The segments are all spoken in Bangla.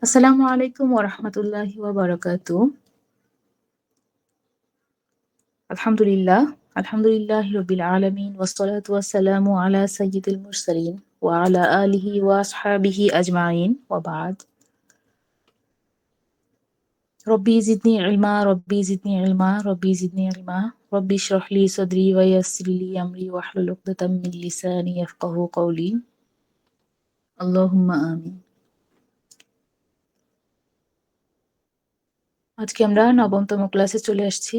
আসসালামু আলাইকুম ওয়া রাহমাতুল্লাহি ওয়া বারাকাতুহু। আলহামদুলিল্লাহ, আলহামদুলিল্লাহি রাব্বিল আলামিন ওয়াসসালাতু ওয়াসসালামু আলা সাইয়্যিদিল মুরসালিন ওয়া আলা আলিহি ওয়া আসহাবিহি আজমাইন ওয়া বা'দ। রব্বি জিদনি ইলমা, রব্বি জিদনি ইলমা, রব্বি জিদনি ইলমা, রব্বি ইশরাহ লি সাদরি ওয়া ইয়াসসির লি আমরি ওয়াহলুল উকদাতাম মিন লিসানি ইয়াফকাহু কওলি। আল্লাহুম্মা আমিন। আজকে আমরা ৯ম ক্লাসে চলে আসছি।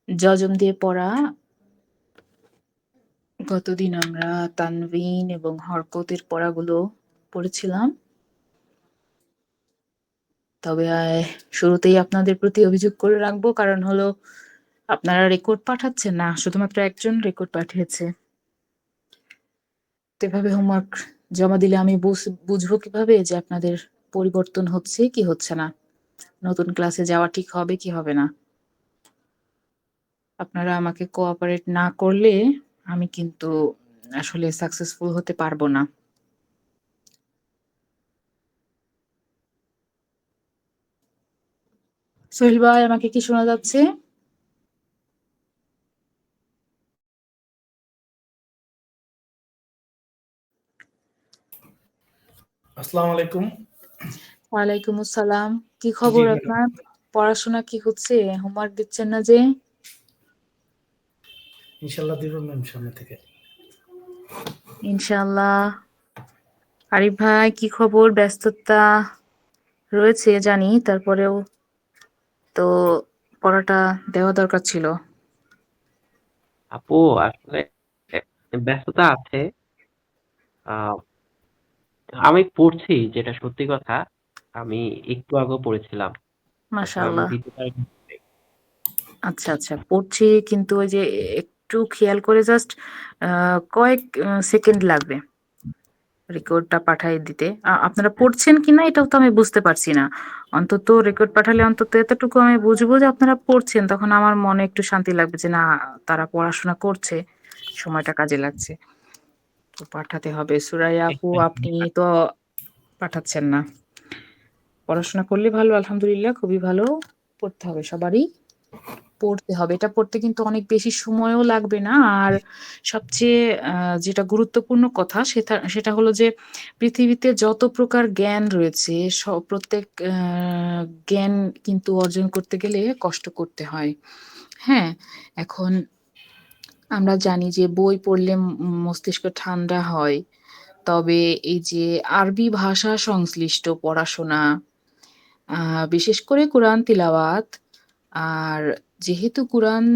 যজম দিয়ে পড়া। গতদিন আমরা তানভিন এবং হরকতের পড়াগুলো পড়েছিলাম। তবে শুরুতেই আপনাদের প্রতি অভিযোগ করে রাখবো, কারণ হলো আপনারা রেকর্ড পাঠাচ্ছেন না, শুধুমাত্র একজন রেকর্ড পাঠিয়েছে। তো এভাবে হোমওয়ার্ক জমা দিলে আমি বুঝবো কিভাবে যে আপনাদের পরিবর্তন হচ্ছে কি হচ্ছে না, নতুন ক্লাসে যাওয়া ঠিক হবে কি হবে না। আপনারা আমাকে কোঅপারেট না করলে আমি কিন্তু আসলে সাকসেসফুল হতে পারবো না। সোহেল ভাই, আমাকে কি শোনা যাচ্ছে? আসসালামু আলাইকুম। ওয়ালাইকুম আসসালাম। কি জি খবর ম্যাডাম, আপনার? পড়াশোনা কি হচ্ছে? হোমওয়ার্ক দিচ্ছেন না যে? ইনশাল্লাহ দিব ম্যাম সামনে থেকে। ইনশাআল্লাহ। আরিফ ভাই, কি খবর? ব্যস্ততা রয়েছে জানি, তারপরেও তো পড়াটা দেওয়া দরকার ছিল। আপু আসলে ব্যস্ততা আছে। আহ, আমি পড়ছি, যেটা সত্যি কথা। আমি একটু আগেও পড়েছিলাম। এখন আমি মাশাআল্লাহ। দিতে পারি না। আচ্ছা আচ্ছা, পড়ছি, কিন্তু ওই যে একটু খেয়াল করে জাস্ট কয়েক সেকেন্ড লাগবে রেকর্ডটা পাঠিয়ে দিতে। আপনারা পড়ছেন কিনা এটাও তো আমি বুঝতে পারছি না। অন্তত রেকর্ড পাঠালে অন্তত এতটুকু আমি বুঝবো যে আপনারা পড়ছেন, তখন আমার মনে একটু শান্তি লাগবে যে না, তারা পড়াশোনা করছে, সময়টা কাজে লাগছে। তো পাঠাতে হবে। সুরাইয়া আপু, আপনি তো পাঠাচ্ছেন না। পড়াশোনা করলে ভালো, আলহামদুলিল্লাহ, খুবই ভালো। পড়তে হবে, সবারই পড়তে হবে। এটা পড়তে কিন্তু অনেক বেশি সময়ও লাগবে না। আর সবচেয়ে যেটা গুরুত্বপূর্ণ কথা, সেটা হলো যে পৃথিবীতে যত প্রকার জ্ঞান রয়েছে, প্রত্যেক জ্ঞান কিন্তু অর্জন করতে গেলে কষ্ট করতে হয়। হ্যাঁ, এখন আমরা জানি যে বই পড়লে মস্তিষ্ক ঠান্ডা হয়। তবে এই যে আরবি ভাষা সংশ্লিষ্ট পড়াশোনা, বিশেষ করে কোরআন তিলাওয়াত, আর যেহেতু কোরআন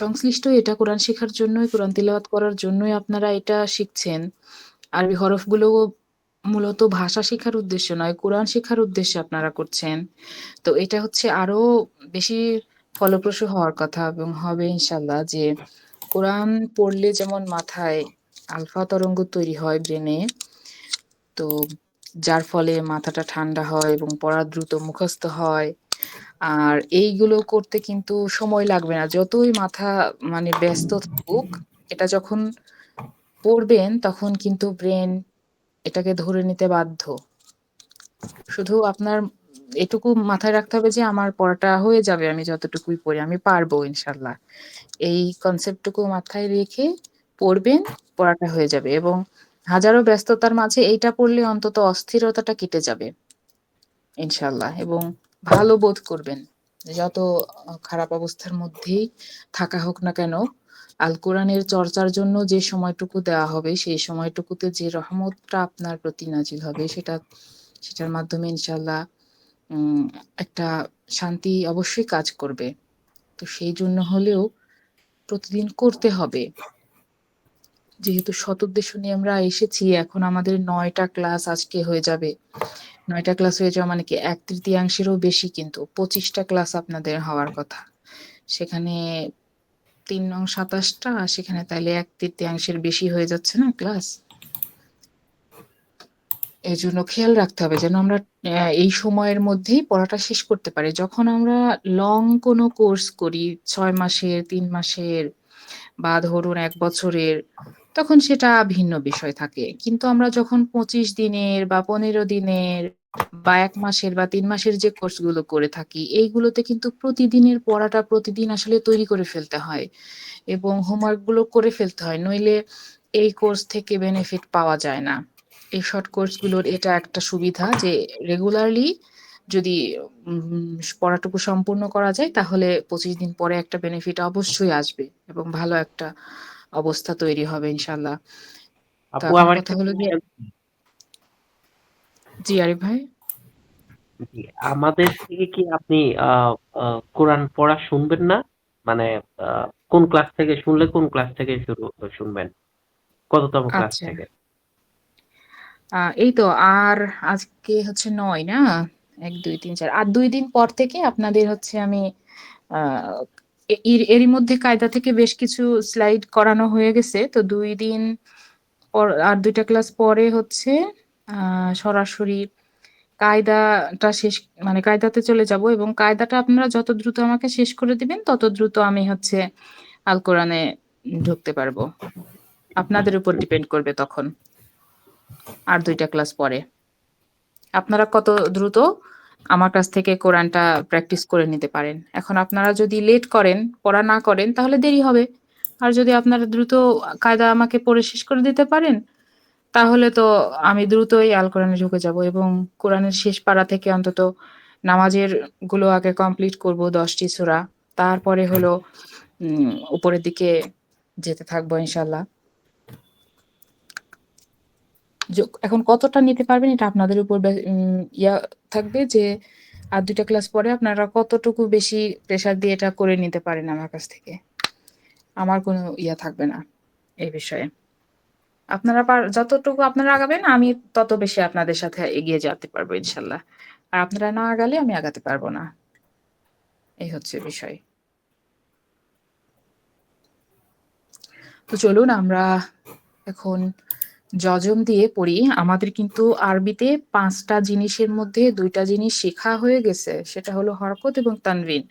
সংশ্লিষ্ট, এটা কোরআন শেখার জন্যই, কোরআন তিলাওয়াত করার জন্যই আপনারা এটা শিখছেন। আরবি হরফগুলো মূলত ভাষা শেখার উদ্দেশ্য নয়, কোরআন শেখার উদ্দেশ্যে আপনারা করছেন। তো এটা হচ্ছে আরো বেশি ফলপ্রসূ হওয়ার কথা, এবং হবে ইনশাল্লাহ। যে কোরআন পড়লে যেমন মাথায় আলফা তরঙ্গ তৈরি হয় ব্রেনে, তো যার ফলে মাথাটা ঠান্ডা হয় এবং পড়া দ্রুত মুখস্থ হয়। আর এইগুলো করতে কিন্তু সময় লাগবে না, যতই মাথা মানে ব্যস্ত থাকুক। এটা যখন পড়বেন তখন কিন্তু ব্রেন এটাকে ধরে নিতে বাধ্য। শুধু আপনার এটুকু মাথায় রাখতে হবে যে আমার পড়াটা হয়ে যাবে, আমি যতটুকুই পড়ি আমি পারবো ইনশাল্লাহ। এই কনসেপ্টটুকু মাথায় রেখে পড়বেন, পড়াটা হয়ে যাবে। এবং হাজারো ব্যস্ততার মাঝে এইটা পড়লে অন্তত অস্থিরতাটা কেটে যাবে ইনশাল্লাহ, এবং ভালো বোধ করবেন। যত খারাপ অবস্থার মধ্যেই থাকা হোক না কেন, আল কোরআনের চর্চার জন্য যে সময়টুকু দেওয়া হবে, সেই সময়টুকুতে যে রহমতটা আপনার প্রতি নাজিল হবে, সেটার মাধ্যমে ইনশাল্লাহ উম একটা শান্তি অবশ্যই কাজ করবে। তো সেই জন্য হলেও প্রতিদিন করতে হবে। যেহেতু সদুদ্দেশ্য নিয়ে আমরা এসেছি, এখন আমাদের ৯টা ক্লাস আজকে হয়ে যাবে। ৯টা ক্লাস হয়ে যাওয়া মানে কি ১/৩ বেশি, কিন্তু ২৫টা ক্লাস আপনাদের হওয়ার কথা। সেখানে ৩ নং ২৭টা, সেখানে তাইলে ১/৩ বেশি হয়ে যাচ্ছে না ক্লাস? এজন্য খেয়াল রাখতে হবে যেন আমরা এই সময়ের মধ্যেই পড়াটা শেষ করতে পারি। যখন আমরা লং কোনো কোর্স করি, ৬ মাসের, ৩ মাসের, বা ধরুন ১ বছরের, তখন সেটা ভিন্ন বিষয় থাকে। কিন্তু আমরা যখন 25 দিনের বা 15 দিনের বা 1 মাসের বা 3 মাসের যে কোর্সগুলো করে থাকি, এইগুলোতে কিন্তু প্রতিদিনের পড়াটা প্রতিদিন আসলে তৈরি করে ফেলতে হয় এবং হোমওয়ার্ক গুলো করে ফেলতে হয়। নইলে এই কোর্স থেকে বেনিফিট পাওয়া যায় না। এই শর্ট কোর্সগুলোর এটা একটা সুবিধা যে রেগুলারলি যদি পড়াটুকু সম্পূর্ণ করা যায় তাহলে 25 দিন পরে একটা বেনিফিট অবশ্যই আসবে এবং ভালো একটা অবস্থা তৈরি হবে ইনশাল্লাহ। তো আপু এখন আমার কথা একটা হলো যে, কোয়েশ্চেন। জি আরিফ ভাই। জি, আমাদের থেকে কি আপনি আহ আহ, কোরআন পড়া শুনবেন না? মানে কোন ক্লাস থেকে শুনলে কোন ক্লাস থেকে শুনবেন? কততম ক্লাস আচ্ছা, থেকে? এই তো আর আজকে হচ্ছে 9 না? 1 2 3 4 আর 2 দিন পর থেকে আপনাদের হচ্ছে আমি আহ এরই মধ্যে কায়দা থেকে বেশ কিছু স্লাইড করানো হয়ে গেছে। তো 2 দিন পর আর 2টা ক্লাস পরে হচ্ছে সরাসরি কায়দাটা শেষ, মানে কায়দাতে চলে যাব এবং কায়দাটা আপনারা যত দ্রুত আমাকে শেষ করে দিবেন তত দ্রুত আমি হচ্ছে আল কোরআনে ঢুকতে পারবো। আপনাদের উপর ডিপেন্ড করবে তখন আর 2টা ক্লাস পরে। আপনারা কত দ্রুত আমার কাছ থেকে কোরআনটা প্র্যাকটিস করে নিতে পারেন। এখন আপনারা যদি লেট করেন, পড়া না করেন তাহলে দেরি হবে। আর যদি আপনারা দ্রুত কায়দা আমাকে পড়ে শেষ করে দিতে পারেন তাহলে তো আমি দ্রুতই আল কোরআনে ঢুকে যাব এবং কোরআনের শেষ পারা থেকে অন্তত নামাজের গুলো আগে কমপ্লিট করব 10টি সূরা। তারপরে হলো উপরের দিকে যেতে থাকবো ইনশাল্লাহ। এখন কতটা নিতে পারবেন এটা আপনাদের উপর ইয়া থাকবে যে আর 2টা ক্লাস পরে আপনারা কতটুকু বেশি প্রেসার দিয়ে এটা করে নিতে পারেন আমার কাছ থেকে। আমার কোনো ইয়া থাকবে না এই বিষয়ে। আপনারা যতটুকু আপনারা আগাবেন আমি তত বেশি আপনাদের সাথে এগিয়ে যেতে পারবো ইনশাল্লাহ। আর আপনারা না আগালে আমি আগাতে পারবো না। এই হচ্ছে বিষয়। তো চলুন আমরা এখন যজম দিয়ে পড়ি। আমাদের কিন্তু আরবিতে 5টা জিনিসের মধ্যে 2টা জিনিস শেখা হয়ে গেছে, সেটা হলো হরকত এবং তানবিন।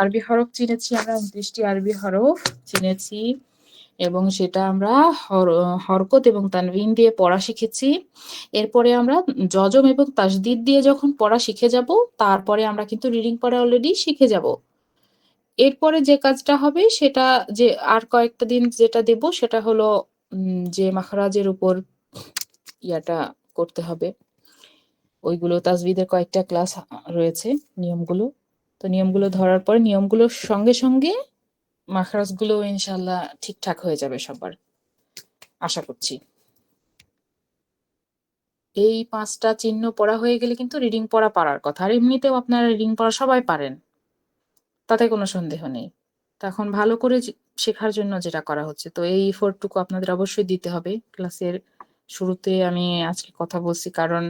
আরবি হরফ চিনেছি আমরা, 29টি আরবি হরফ চিনেছি এবং সেটা আমরা হরকত এবং তানবিন দিয়ে পড়া শিখেছি। এরপরে আমরা যজম এবং তাসদিদ দিয়ে যখন পড়া শিখে যাব তারপরে আমরা কিন্তু রিডিং পড়া অলরেডি শিখে যাব। এরপরে যে কাজটা হবে সেটা, যে আর কয়েকটা দিন যেটা দেব সেটা হলো যে মাখরাজের উপর ইয়াটা করতে হবে। ওইগুলো তাজবিদের কয়েকটা ক্লাস রয়েছে, নিয়মগুলো। তো নিয়মগুলো ধরার পর নিয়মগুলোর সঙ্গে সঙ্গে মাখরাজগুলো ইনশাল্লাহ ঠিকঠাক হয়ে যাবে সবার, আশা করছি। এই 5টা চিহ্ন পড়া হয়ে গেলে কিন্তু রিডিং পড়া পারার কথা। আর এমনিতেও আপনারা রিডিং পড়া সবাই পারেন, তাতে কোনো সন্দেহ নেই। তো এখন ভালো করে শেখার জন্য যেটা করা হচ্ছে, তো এই এফোর্টটুকু আপনাদের অবশ্যই দিতে হবে। ক্লাসের শুরুতে আমি আজকে কথা বলছি কারণ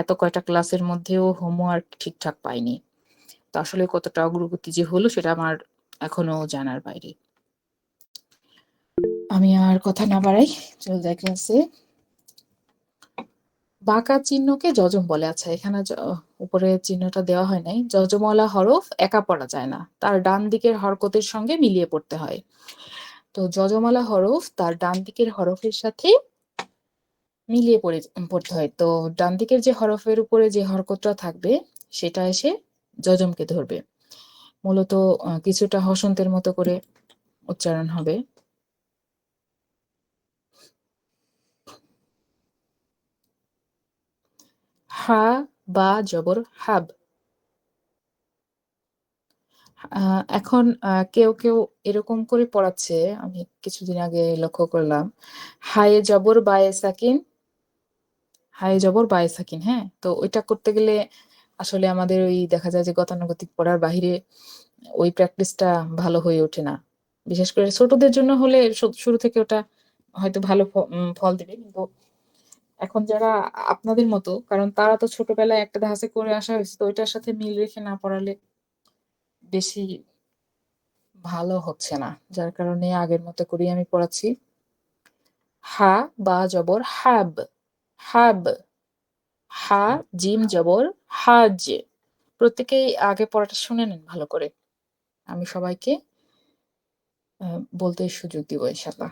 এত কয়টা ক্লাসের মধ্যেও হোমওয়ার্ক ঠিকঠাক পাইনি। তো আসলে কতটা অগ্রগতি যে হলো সেটা আমার এখনো জানার বাইরে। আমি আর কথা না বাড়াই, চলে যাই ক্লাসে। বাঁকা চিহ্নকে যজম বলে। আচ্ছা, এখানে উপরে চিহ্নটা দেওয়া হয় নাই। যজমওয়ালা হরফ একা পড়া যায় না, তার ডান দিকের হরকতের সঙ্গে মিলিয়ে পড়তে হয়। তো যজমওয়ালা হরফ তার ডান দিকের হরফের সাথে মিলিয়ে পড়তে হয়। তো ডান দিকের যে হরফের উপরে যে হরকতটা থাকবে সেটা এসে যজমকে ধরবে। মূলত কিছুটা হসন্তের মতো করে উচ্চারণ হবে। হা বা জবর হাব। এখন কেউ কেউ এরকম করে পড়াচ্ছে, আমি কিছুদিন আগে লক্ষ্য করলাম। হায়ে জবর বায়ে সাকিন, হায়ে জবর বায়ে সাকিন। হ্যাঁ, তো ওইটা করতে গেলে আসলে আমাদের ওই দেখা যায় যে গতানুগতিক পড়ার বাহিরে ওই প্র্যাকটিসটা ভালো হয়ে ওঠে না। বিশেষ করে ছোটদের জন্য হলে শুরু থেকে ওটা হয়তো ভালো ফল দিবে। কিন্তু এখন যারা আপনাদের মতো, কারণ তারা তো ছোটবেলায় একটা ধাঁচে করে আসা হয়েছে, তো ওইটার সাথে মিল রেখে না পড়ালে বেশি ভালো হচ্ছে না। যার কারণে আগের মতো করেই আমি পড়াচ্ছি। হা বা জবর হাব, হাব। হা জিম জবর হাজ। প্রত্যেকেই আগে পড়াটা শুনে নেন ভালো করে। আমি সবাইকে বলতে সুযোগ দিব ইনশাল্লাহ।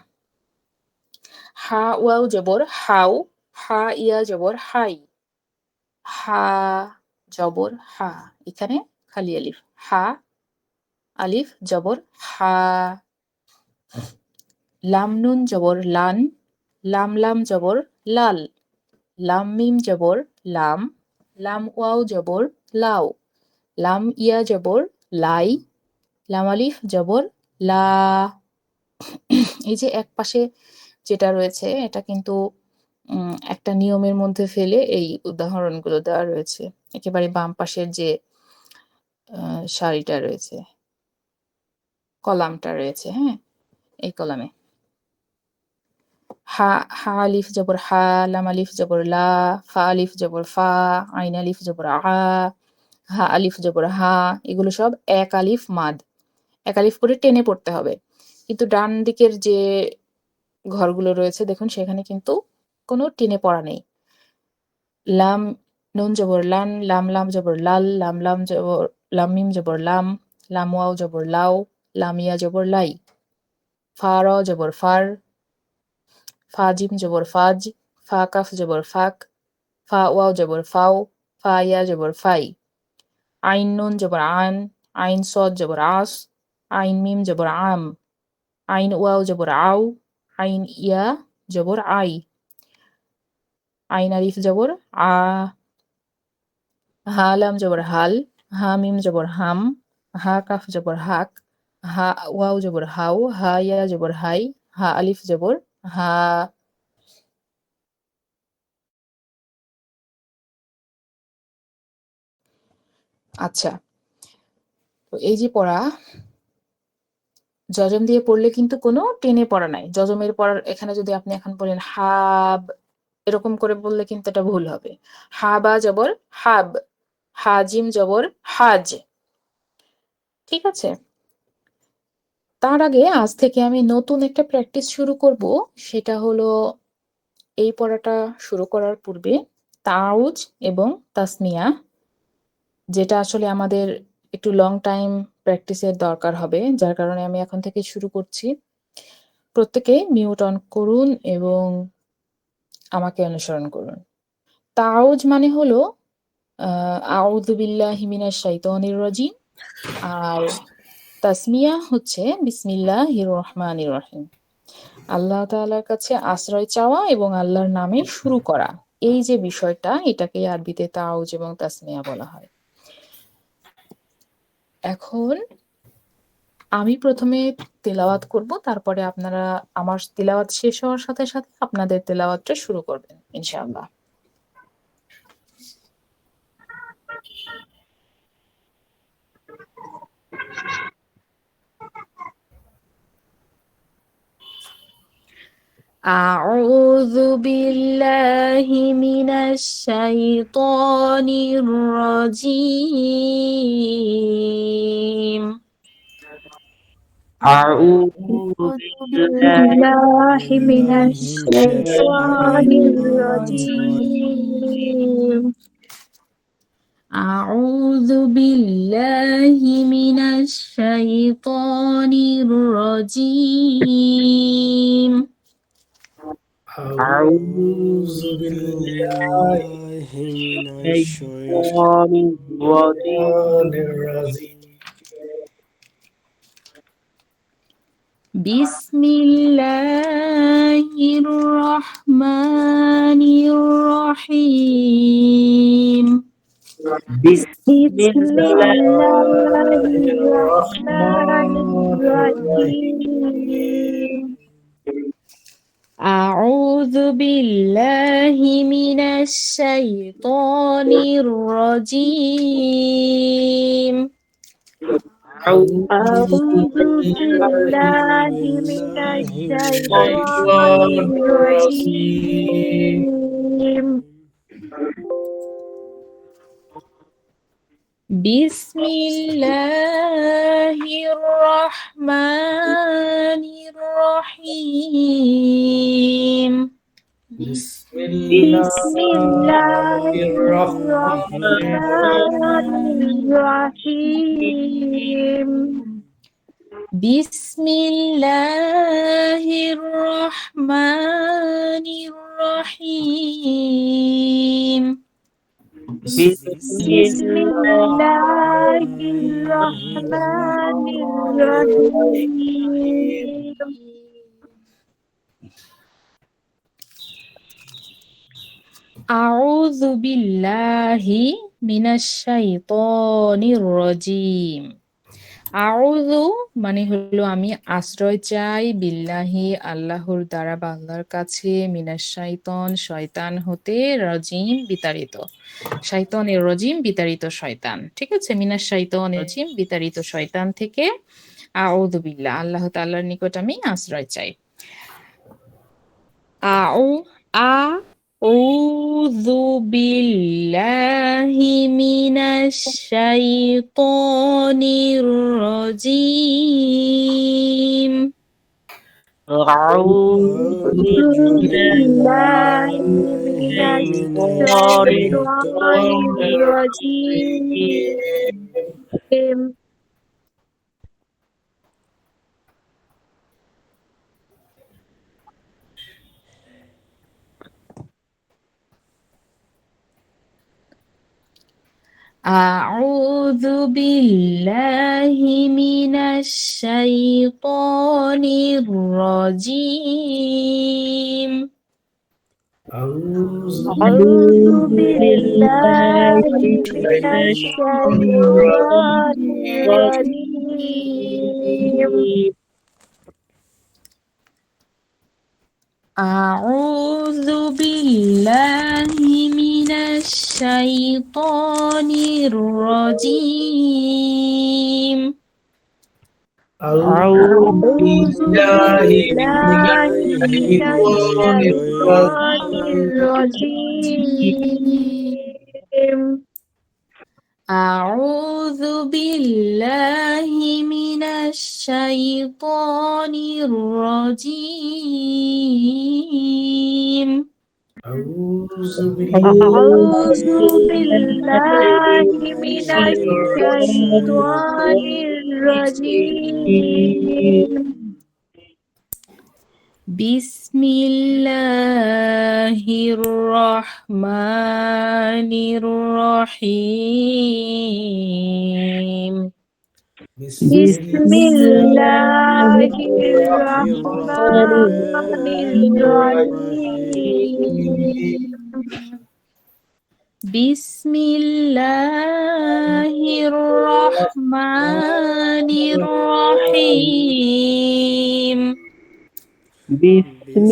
হা ওয়াও জবর হাউ, হা ইয়া জবর হাই, হা জবর হা, এখানে খালি আলিফ, হা আলিফ জবর হা, লাম নুন জবর লান, লাম লাম জবর লাল, লাম মিম জবর লাম, লাম ওয়াও জবর লাউ, লাম ইয়া জবর লাই, লাম আলিফ জবর লা। এই যে এক পাশে যেটা রয়েছে এটা কিন্তু একটা নিয়মের মধ্যে ফেলে এই উদাহরণগুলো দেওয়া রয়েছে। একেবারে বাম পাশের যে সারিটা রয়েছে, কলামটা রয়েছে, হ্যাঁ, এই কলামে হা হা আলিফ জবর হা, লাম আলিফ জবর লা, ফা আলিফ জবর ফা, আইন আলিফ জবর আ, হা আলিফ জবর হা, এগুলো সব এক আলিফ মাদ, এক আলিফ করে টেনে পড়তে হবে। কিন্তু ডান দিকের যে ঘরগুলো রয়েছে দেখুন সেখানে কিন্তু কোনো টেনে পড়া নেই। লাম নুন জবর লান, লাম লাম জবর লাল, লাম লাম জবর লাম মিম জবর লাম, লাম ওয়াও জবর লাউ, লাম ইয়া জবর লাই, ফা র জবর ফার, ফা জিম জবর ফাজ, ফা কাফ জবর ফাক, ফা ওয়াও জবর ফাও, ফা ইয়া জবর ফাই, আইন নুন জবর আন, আইন সদ জবর আস, আইন মিম জবর আম, আইন ওয়াও জবর আউ, আইন ইয়া জবর আই, আইন আলিফ জবর আ, হা লাম জবর হাল, হা মিম জবর হাম, হা কাফ জবর হাক, হা ওয়াও জবর হাউ, হা ইয়া জবর হাই, হা আলিফ জবর হা। আচ্ছা, তো এই যে পড়া যজম দিয়ে পড়লে কিন্তু কোনো টেনে পড়া নাই। যজমের পড়ার এখানে যদি আপনি এখন বলেন হাব, এরকম করে বললে কিন্তু এটা ভুল হবে। হাবা জবর হাব, হাজিম জবর হাজ, ঠিক আছে? তার আগে আজ থেকে আমি নতুন একটা প্র্যাকটিস শুরু করব, সেটা হলো এই পড়াটা শুরু করার পূর্বে তাউজ এবং তাসমিয়া, যেটা আসলে আমাদের একটু লং টাইম প্র্যাকটিসের দরকার হবে, যার কারণে আমি এখন থেকে শুরু করছি। প্রত্যেকে মিউট অন করুন এবং আমাকে অনুসরণ করুন। তাউজ মানে হলো আউযু বিল্লাহি মিনাশ শাইতানির রাজিম, আর তাসমিয়া হচ্ছে বিসমিল্লাহির রহমানির রহিম। আল্লাহ তাআলার কাছে আশ্রয় চাওয়া এবং আল্লাহর নামে শুরু করা, এই যে বিষয়টা, এটাকে আরবিতে তাউজ এবং তাসমিয়া বলা হয়। এখন আমি প্রথমে তেলাওয়াত করব, তারপরে আপনারা আমার তেলাওয়াত শেষ হওয়ার সাথে সাথে আপনাদের তেলাওয়াতটা শুরু করবেন ইনশাআল্লাহ। أعوذ بالله من الشيطان الرجيم. أعوذ أعوذ بالله بالله من من الشيطان الشيطان الرجيم. أعوذ بالله من الشيطان الرجيم. أعوذ بالله بالله من من الشيطان الشيطان الرجيم. الرجيم. بسم الله الرحمن الرحيم. بسم بسم الله الله الرحمن الرحمن الرحيم. الرحيم. أعوذ بالله من الشيطان الرجيم. أعوذ بالله من الشيطان الشيطان الرجيم. الرجيم. بسم الله الرحمن الرحيم. بسم بسم الله الله الرحمن الرحمن الرحيم. الرحيم. বিসমিল্লাহির রহমানির রহিম। Bismillahirrahmanirrahim. আউযু বিল্লাহি মিনাশ শাইতানির রাজিম। আউযু মানে হলো আমি আশ্রয় চাই, বিল্লাহি আল্লাহর দ্বারা বা আল্লাহর কাছে, মিনাশ শাইতান শয়তান হতে, রাজিম বিতাড়িত। শাইতানের রাজিম বিতাড়িত শয়তান। ঠিক আছে? মিনাশ শাইতানির রাজিম বিতাড়িত শয়তান থেকে আউযু বিল্লাহ আল্লাহ তাআলার নিকট আমি আশ্রয় চাই। আউ আউযু বিল্লাহি মিনাশ শাইতানির রাজিম। Bismillahirrahmanirrahim. আউযু বিল্লাহি মিনাশ শাইতানির রাজিম। أعوذ بالله من الشيطان الرجيم. আউযু বিল্লাহি মিনাশ শাইতানির রাজিম। أعوذ بالله من الشيطان الرجيم. আউযু বিল্লাহি মিনাশ শাইতানির রাজিম। أعوذ بالله من الشيطان الرجيم. বিসমিল্লাহির রহমানির রহিম। بسم الله الرحمن الرحيم. বিসমিল্লাহির রহমানির রহিম। بسم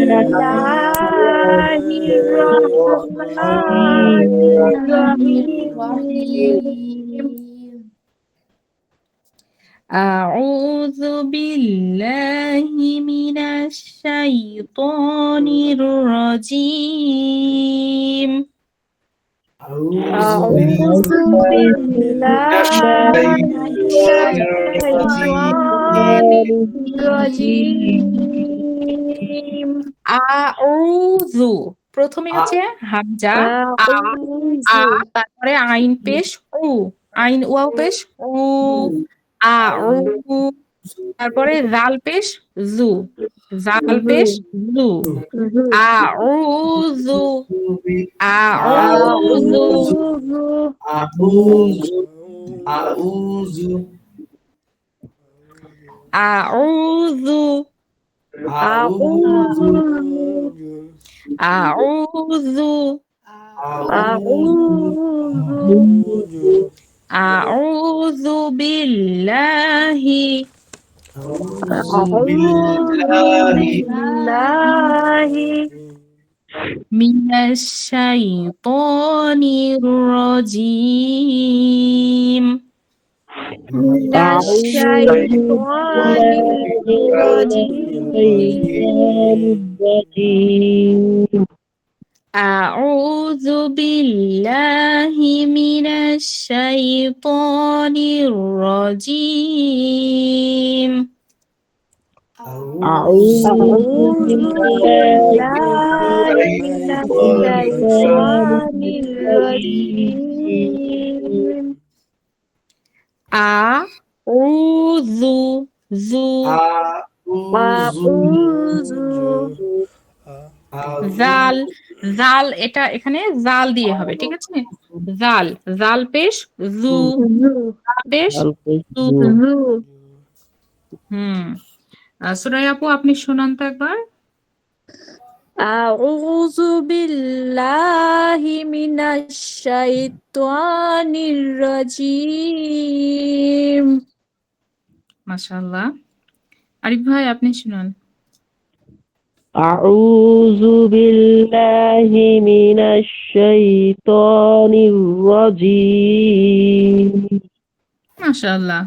الله الرحمن الرحيم. আউযু বিল্লাহি মিনাশ শাইতানির রাজিম। أعوذ بالله من الشيطان الرجيم. আউযু প্রথমে হচ্ছে হামজা আ, أعوذ তারপরে আইন পেশ উ, আইন ওয়াও পেশ উ, আউ, তারপরে জাল পেশ জু, জাল পেশ জু, আউযু আউযু আউযু আউযু আউযু বিল্লাহি মিনাশ শাইতানির রাজিম। من الشيطان الرجيم. أعوذ بالله من الشيطان الرجيم. أعوذ بالله من الشيطان الرجيم. উযু জু আউযু উযু জাল জাল এটা এখানে জাল দিয়ে হবে, ঠিক আছে? জাল জাল পেশ জু জাল পেশ জু। হুম সুরাইয়া আপু আপনি শোনান তো একবার। أعوذ بالله من الشيطان الرجيم মাশাআল্লাহ। আরিফ ভাই আপনি শুনান। أعوذ بالله من الشيطان الرجيم মাশাআল্লাহ,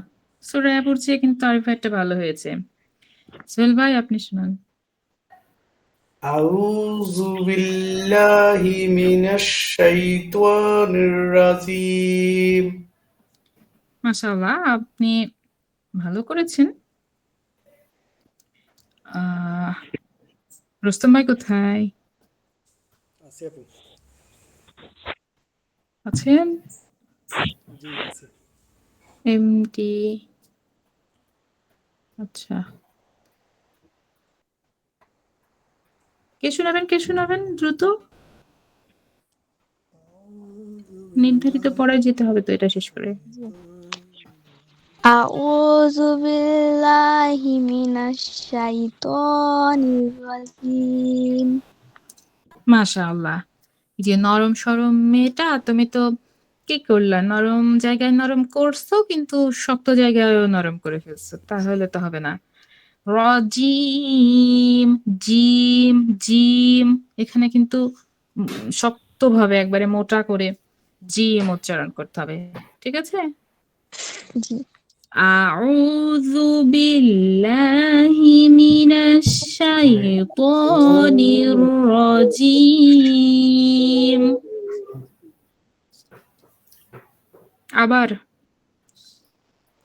সুরাইয়া আপুর চেয়ে কিন্তু আরিফ ভাইটা ভালো হয়েছে। সোহেল ভাই আপনি শুনান। আউযু বিল্লাহি মিনাশ শাইতানির রাজিম। মাশাআল্লাহ, আপনি ভালো করেছেন। আহ রুস্তম ভাই কোথায় আছে আপু। আছেন? জি আছে। এমটি আচ্ছা, কে শোনাবেন দ্রুত, নির্ধারিত পড়ায় যেতে হবে তো এটা শেষ করে। أعوذ بالله من الشيطان الرجيم মাশাআল্লাহ, এই যে নরম সরম মেয়েটা, তুমি তো কি করলা, নরম জায়গায় নরম করছো কিন্তু শক্ত জায়গায়ও নরম করে ফেলছো, তাহলে তো হবে না। রজিম জিম জিম, এখানে কিন্তু শক্তভাবে একবারে মোটা করে জিম উচ্চারণ করতে হবে, ঠিক আছে? জি। আউযু বিল্লাহি মিনাশ শাইতানির রাজিম। আবার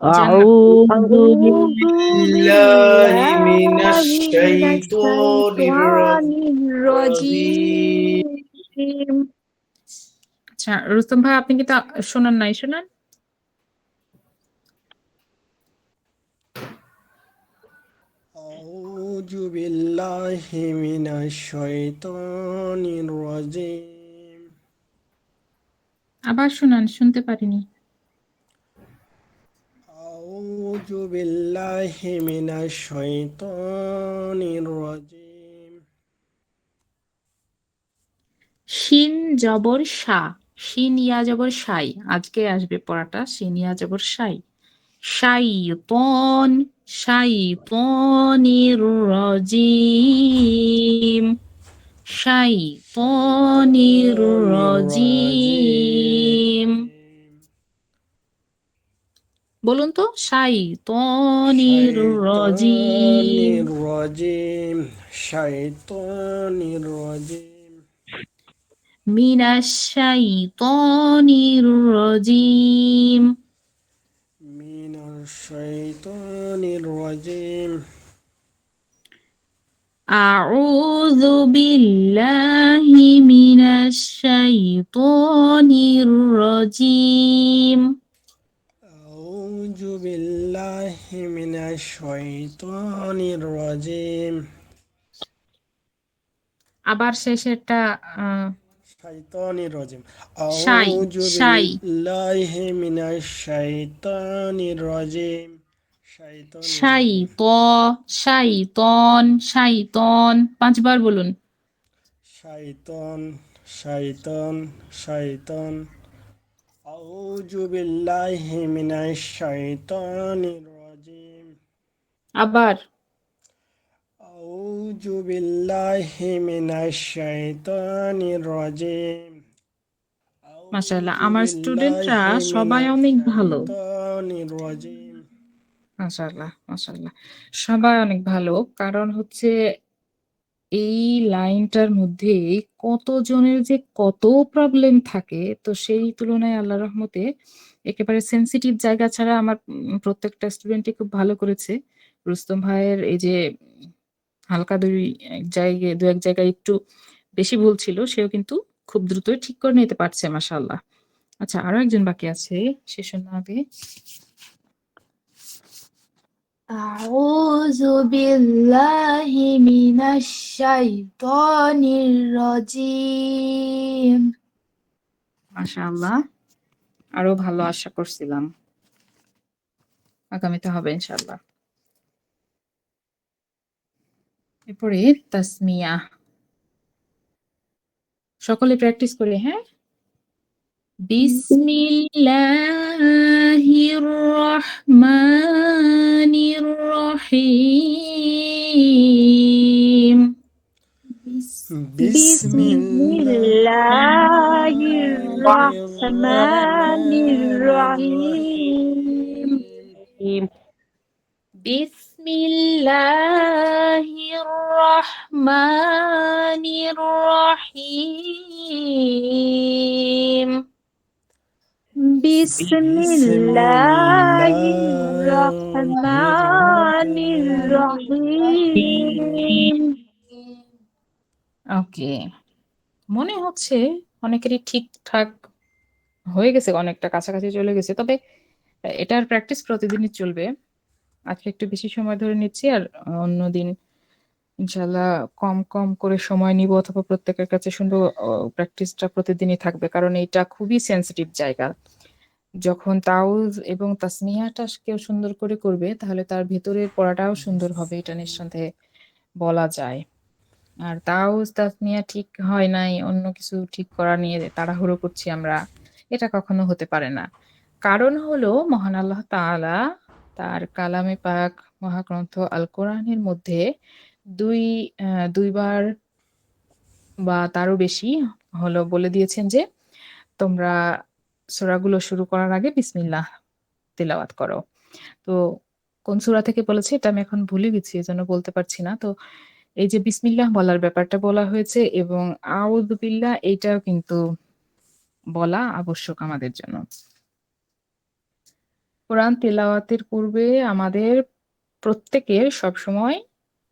জান্নাত। أعوذ বিল্লাহি মিনাশ من শাইতানির الشيطان রাজিম। الرجيم আচ্ছা রুস্তম ভাই আপনি কি তা শোনান নাই, শোনান। আউযু বিল্লাহি মিনাশ শাইতানির রাজিম। আবার শোনান, শুনতে পারিনি। আউযু বিল্লাহি মিনাশ শাইতানির রাজিম। শিন জবর সা, শিন ইয়া জবর সাই, আজকে আসবে পড়াটা, শিন ইয়া জবর সাই। শাইতন শাইতনির রাজিম, শাইতনির রাজিম। বলুন তো, শাইতনির রাজিম। শাইতানির রাজিম। শাইতানির রাজিম। মিনাশ শাইতনির রাজিম। মিনাশ শাইতানির রাজিম। আউযু বিল্লাহি মিনাশ শাইতনির রাজিম। আউযু বিল্লাহি মিনাশ শাইতানির রাজিম। আবার শেষেরটা শাইতানির রাজিম। শাই আউযু শাই বিল্লাহি মিনাশ শাইতানির রাজিম। শাইতানির শাই রাজিম। ত শাইতন শাইতন, 5 বার বলুন। শাইতান শাইতান শাইতান। আউযু বিল্লাহি মিনাশ শাইতানির রাজিম। আবার আউযু বিল্লাহি মিনাশ শাইতানির রাজিম। মাশাআল্লাহ, আউযু আমার স্টুডেন্টরা বিল্লাহি সবাই মিনাশ অনেক ভালো। শাইতানির রাজিম। মাশাআল্লাহ মাশাআল্লাহ, সবাই অনেক ভালো। কারণ হচ্ছে এই লাইনটার মধ্যে কতজনের যে কত প্রবলেম থাকে, তো সেই তুলনায় আল্লাহর রহমতে একেবারে সেনসিটিভ জায়গা ছাড়া আমার প্রত্যেকটা স্টুডেন্টই খুব ভালো করেছে। রুস্তম ভাইয়ের এই যে হালকা ২ ১ জায়গায় একটু বেশি ভুল ছিল, সেও কিন্তু খুব দ্রুতই ঠিক করে নিতে পারছে মাশাআল্লাহ। আচ্ছা আরো একজন বাকি আছে, সে শোনাবে। أعوذ بالله من الشيطان الرجيم মাশাআল্লাহ, আরো ভালো আশা করছিলাম। আগামীতে হবে ইনশাআল্লাহ। এরপরে তাসমিয়া, সকলে প্র্যাকটিস করি। হ্যাঁ, বিসমিল্লাহির রহমানির রহিম। বিসমিল্লাহির রহমানির রহিম বিসমিল্লাহির রহমানির রহিম বিসমিল্লাহির রহমানির রহিম ওকে, মনে হচ্ছে অনেকেরই ঠিকঠাক হয়ে গেছে, অনেকটা কাছাকাছি চলে গেছে। তবে এটার প্র্যাকটিস প্রতিদিনই চলবে। আজকে একটু বেশি সময় ধরে নিচ্ছি, আর অন্যদিন ইনশাল্লাহ কম কম করে সময় নিব, অথবা প্রত্যেকের কাছে সুন্দর প্র্যাকটিসটা প্রতিদিনই থাকবে, কারণ এটা খুবই সেন্সিটিভ জায়গা। যখন তাউজ এবং তাসমিয়াটা কেউ সুন্দর করে করবে, তাহলে তার ভেতরের পড়াটাও সুন্দর হবে, এটা নিঃসন্দেহে বলা যায়। আর তাউজ তাসমিয়া ঠিক হয় নাই, অন্য কিছু ঠিক করা নিয়ে তাড়াহুড়ো করছি আমরা, এটা কখনো হতে পারে না। কারণ হলো মহান আল্লাহ তাআলা তার কালামে পাক মহাগ্রন্থ আল কোরআনের মধ্যে দুইবার বা তারও বেশি হলো বলে দিয়েছেন যে তোমরা সূরাগুলো শুরু করার আগে বিসমিল্লাহ তিলাওয়াত করো। তো কোন সূরা থেকে বলেছে এটা আমি এখন ভুলে গেছি, এজন্য বলতে পারছি না। তো এই যে বিসমিল্লাহ বলার ব্যাপারটা বলা হয়েছে, এবং আউযু বিল্লাহ এইটাও কিন্তু বলা আবশ্যক আমাদের জন্য। কোরআন তেলাওয়াতের পূর্বে আমাদের প্রত্যেকের সবসময়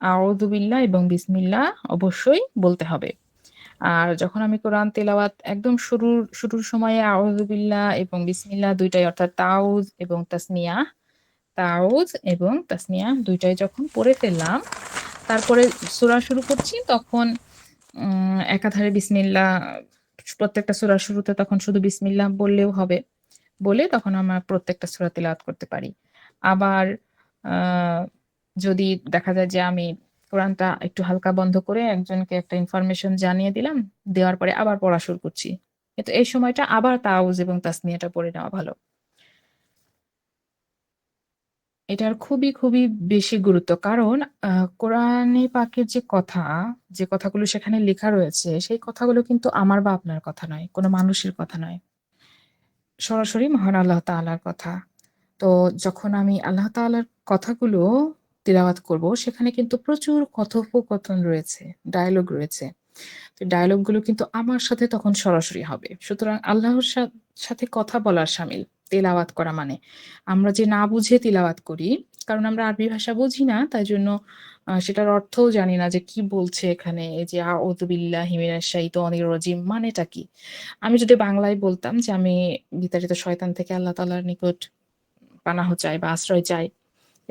আউযু বিল্লাহ এবং বিসমিল্লাহ অবশ্যই বলতে হবে। আর যখন আমি কোরআন তেলাওয়াত একদম শুরুর সময়ে আউযু বিল্লাহ এবং বিসমিল্লাহ দুইটাই, অর্থাৎ তাউজ এবং তাসমিয়া দুইটাই যখন পড়ে ফেললাম, তারপরে সূরা শুরু করছি, তখন একাধারে বিসমিল্লাহ, প্রত্যেকটা সূরার শুরুতে তখন শুধু বিসমিল্লাহ বললেও হবে। বলে তখন আমরা প্রত্যেকটা সূরা তিলাওয়াত করতে পারি। আবার আ যদি দেখা যায় যে আমি কোরআনটা একটু হালকা বন্ধ করে একজনকে একটা ইনফরমেশন জানিয়ে দিলাম, দেওয়ার পরে আবার পড়া শুরু করছি। কিন্তু এই সময়টা আবার তাউজ এবং তাসমিয়াটা পড়ে নেওয়া ভালো। এটার খুবই, খুবই বেশি গুরুত্ব। কারণ কোরআনে পাকের যে কথাগুলো সেখানে লেখা রয়েছে, সেই কথাগুলো কিন্তু আমার বা আপনার কথা নয়, কোনো মানুষের কথা নয়। সরাসরি মহান আল্লাহ তাআলার কথা। তো যখন আমি আল্লাহ তাআলার কথাগুলো তিলাওয়াত করব, সেখানে কিন্তু প্রচুর কথোপকথন রয়েছে, ডায়ালগ রয়েছে। তো ডায়ালগ গুলো কিন্তু আমার সাথে তখন সরাসরি হবে। সুতরাং আল্লাহর সাথে কথা বলার শামিল তেলাওয়াত করা মানে। আমরা যে না বুঝে তিলাওয়াত করি, কারণ আমরা আরবি ভাষা বুঝি না, তাই জন্য সেটার অর্থও জানি না যে কি বলছে এখানে। এই যে আউযু বিল্লাহি মিনাশ শাইতানির রাজিম মানেটা কি? আমি যদি বাংলায় বলতাম যে আমি বিতাড়িত শয়তান থেকে আল্লাহ তাআলার নিকট পানাহ চাই বা আশ্রয় চাই,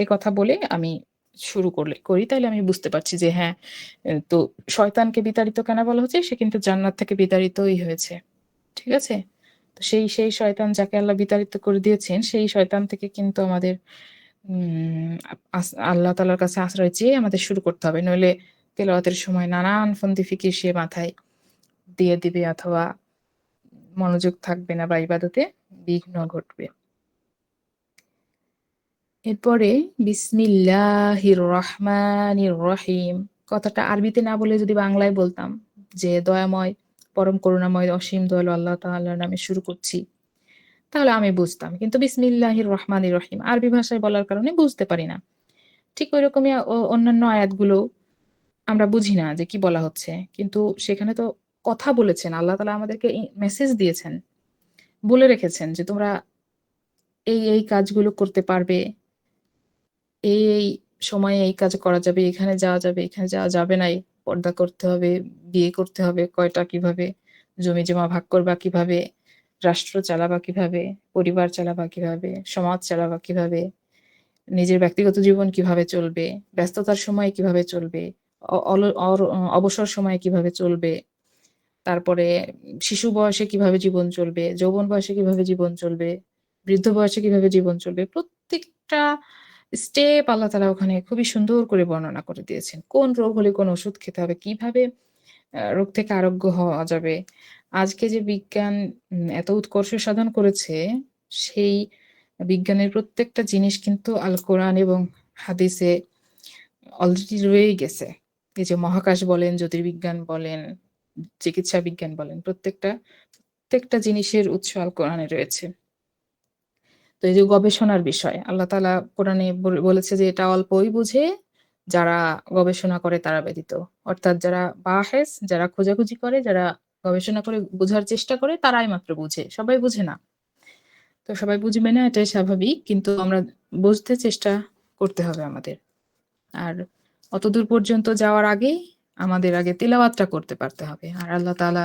এ কথা বলে আমি শুরু করি, তাইলে আমি বুঝতে পারছি যে হ্যাঁ, তো শয়তানকে বিতাড়িত কেন বলা হচ্ছে? সে কিন্তু জান্নাত থেকে বিতাড়িতই হয়েছে। ঠিক আছে? তো সেই শয়তান যাকে আল্লাহ বিতাড়িত করে দিয়েছেন, সেই শয়তান থেকে কিন্তু আমাদের আল্লাহ তাআলার কাছে আশ্রয় চেয়ে আমাদের শুরু করতে হবে। নইলে তেলাওয়াতের সময় নানান ফন্দি ফিকির সে মাথায় দিয়ে দিবে, অথবা মনোযোগ থাকবে না বা ইবাদতে বিঘ্ন ঘটবে। এরপরে বিসমিল্লাহির রহমানির রহিম কথাটা আরবিতে না বলে যদি বাংলায় বলতাম যে দয়াময়, পরম করুণাময়, অসীম দয়ালু আল্লাহ তাআলার নামে শুরু করছি, তাহলে আমি বুঝতাম। কিন্তু বিসমিল্লাহির রহমানির রহিম আরবি ভাষায় বলার কারণে বুঝতে পারি না। ঠিক ঐরকমই অন্যান্য আয়াতগুলো আমরা বুঝি না যে কি বলা হচ্ছে। কিন্তু সেখানে তো কথা বলেছেন, আল্লাহ তাআলা আমাদেরকে মেসেজ দিয়েছেন, বলে রেখেছেন যে তোমরা এই কাজগুলো করতে পারবে, এই সময়ে এই কাজ করা যাবে, এখানে যাওয়া যাবে, এখানে যাওয়া যাবে না, পর্দা করতে হবে, বিয়ে করতে হবে কয়টা, কিভাবে জমি-জমা ভাগ করবা, কিভাবে রাষ্ট্র চালাবা, কিভাবে পরিবার চালাবা, কিভাবে সমাজ চালাবা, কিভাবে নিজের ব্যক্তিগত জীবন কিভাবে চলবে, ব্যস্ততার সময়ে কিভাবে চলবে, অবসর সময়ে কিভাবে চলবে, তারপরে শিশু বয়সে কিভাবে জীবন চলবে, যৌবন বয়সে কিভাবে জীবন চলবে, বৃদ্ধ বয়সে কিভাবে জীবন চলবে। প্রত্যেকটা স্টেপ আল্লাহ তাআলা ওখানে খুবই সুন্দর করে বর্ণনা করে দিয়েছেন। কোন রোগ হলে কোন ওষুধ খেতে হবে, কিভাবে রোগ থেকে আরোগ্য হওয়া যাবে। আজকে যে বিজ্ঞান এত উৎকর্ষ সাধন করেছে, সেই বিজ্ঞানের প্রত্যেকটা জিনিস কিন্তু আল কোরআন এবং হাদিসে অলরেডি রয়েই গেছে। এই যে মহাকাশ বলেন, জ্যোতির্বিজ্ঞান বলেন, চিকিৎসা বিজ্ঞান বলেন, প্রত্যেকটা জিনিসের উৎস আল কোরআনে রয়েছে। তো এই যে গবেষণার বিষয়, আল্লাহ তাআলা কোরআনে বলেছে যে এটা অল্পই বুঝে যারা গবেষণা করে তারা ব্যতীত। অর্থাৎ যারা বাহেস, যারা খোঁজাখুঁজি করে, যারা গবেষণা করে বোঝার চেষ্টা করে তারাই মাত্র বুঝে। সবাই বুঝে না। তো সবাই বুঝবে না, এটাই স্বাভাবিক। কিন্তু আমরা বুঝতে চেষ্টা করতে হবে আমাদের। আর অতদূর পর্যন্ত যাওয়ার আগেই আমাদের আগে তিলাওয়াতটা করতে পারতে হবে। আর আল্লাহ তাআলা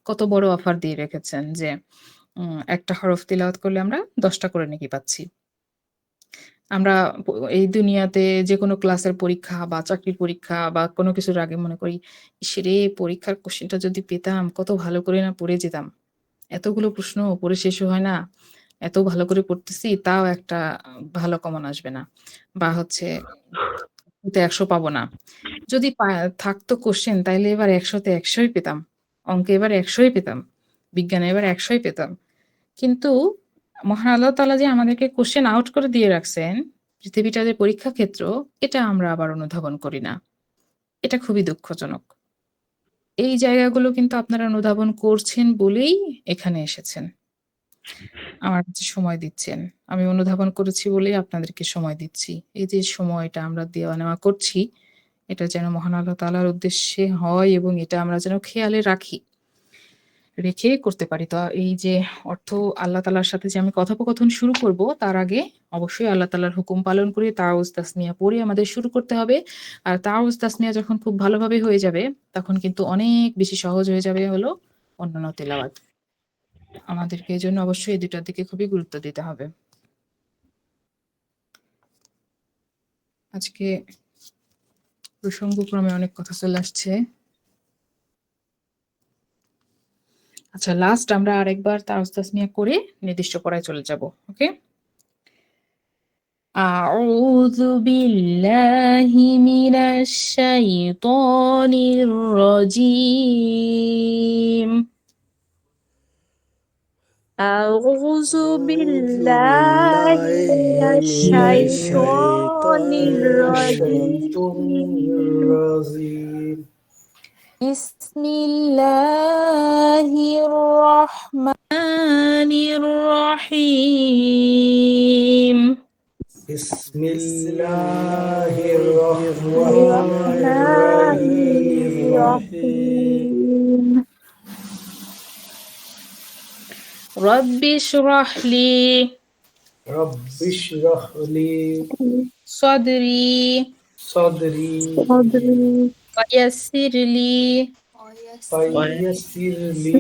কত বড় অফার দিয়ে রেখেছেন যে একটা হরফ তিলাওয়াত করলে আমরা 10টা করে নেকি পাচ্ছি। আমরা এই দুনিয়াতে যেকোনো ক্লাসের পরীক্ষা বা চাকরির পরীক্ষা বা কোনো কিছুর আগে মনে করি, ইসরে পরীক্ষার কোশ্চেনটা যদি পেতাম কত ভালো করে না পড়ে যেতাম। এতগুলো প্রশ্ন পড়ে শেষও হয় না। এত ভালো করে পড়তেছি তাও একটা ভালো কমন আসবে না। বা হচ্ছে 100 পাবো না। যদি থাকতো কোশ্চেন তাইলে এবার 100 তে 100ই পেতাম। অঙ্কে এবার 100ই পেতাম। বিজ্ঞানে এবার 100ই পেতাম। কিন্তু মহান আল্লাহ তাআলা যে আমাদেরকে কোশ্চেন আউট করে দিয়ে রাখছেন, পৃথিবীটা যে পরীক্ষা ক্ষেত্র, এটা আমরা আবার অনুধাবন করি না। এটা খুবই দুঃখজনক। এই জায়গাগুলো কিন্তু আপনারা অনুধাবন করছেন বলেই এখানে এসেছেন। আমার কাছে সময় দিচ্ছেন। আমি অনুধাবন করেছি বলেই আপনাদেরকে সময় দিচ্ছি। এই যে সময়টা আমরা দেওয়া নেওয়া করছি, এটা যেন মহান আল্লাহ তাআলার উদ্দেশ্যে হয় এবং এটা আমরা যেন খেয়ালে রাখি। রেখে করতে পারি। তো এই যে অর্থ আল্লাহ তাআলার সাথে যে আমি কথোপকথন শুরু করব, তার আগে অবশ্যই আল্লাহ তাআলার হুকুম পালন করে তাওয়াজ তাসমিয়া পড়ে আমাদের শুরু করতে হবে। আর তাওয়াজ তাসমিয়া যখন খুব ভালোভাবে হয়ে যাবে, তখন কিন্তু অনেক বেশি সহজ হয়ে যাবে হলো অন্যান্য তেলাওয়াত। আমাদেরকে এজন্য অবশ্যই এই ২টার দিকে খুবই গুরুত্ব দিতে হবে। আজকে প্রসঙ্গক্রমে অনেক কথা চলে আসছে। আচ্ছা, লাস্ট আমরা আরেকবার তাওয়াজ তাসমিয়া করে নির্দিষ্ট পড়ায় চলে যাব। ওকে? أعوذ بالله من الشيطان الرجيم. أعوذ بالله من الشيطان الرجيم. بسم الله الرحمن الرحيم. بسم الله الرحمن الرحيم. رب اشرح لي رب اشرح لي صدري صدري ويسر لي ويسر لي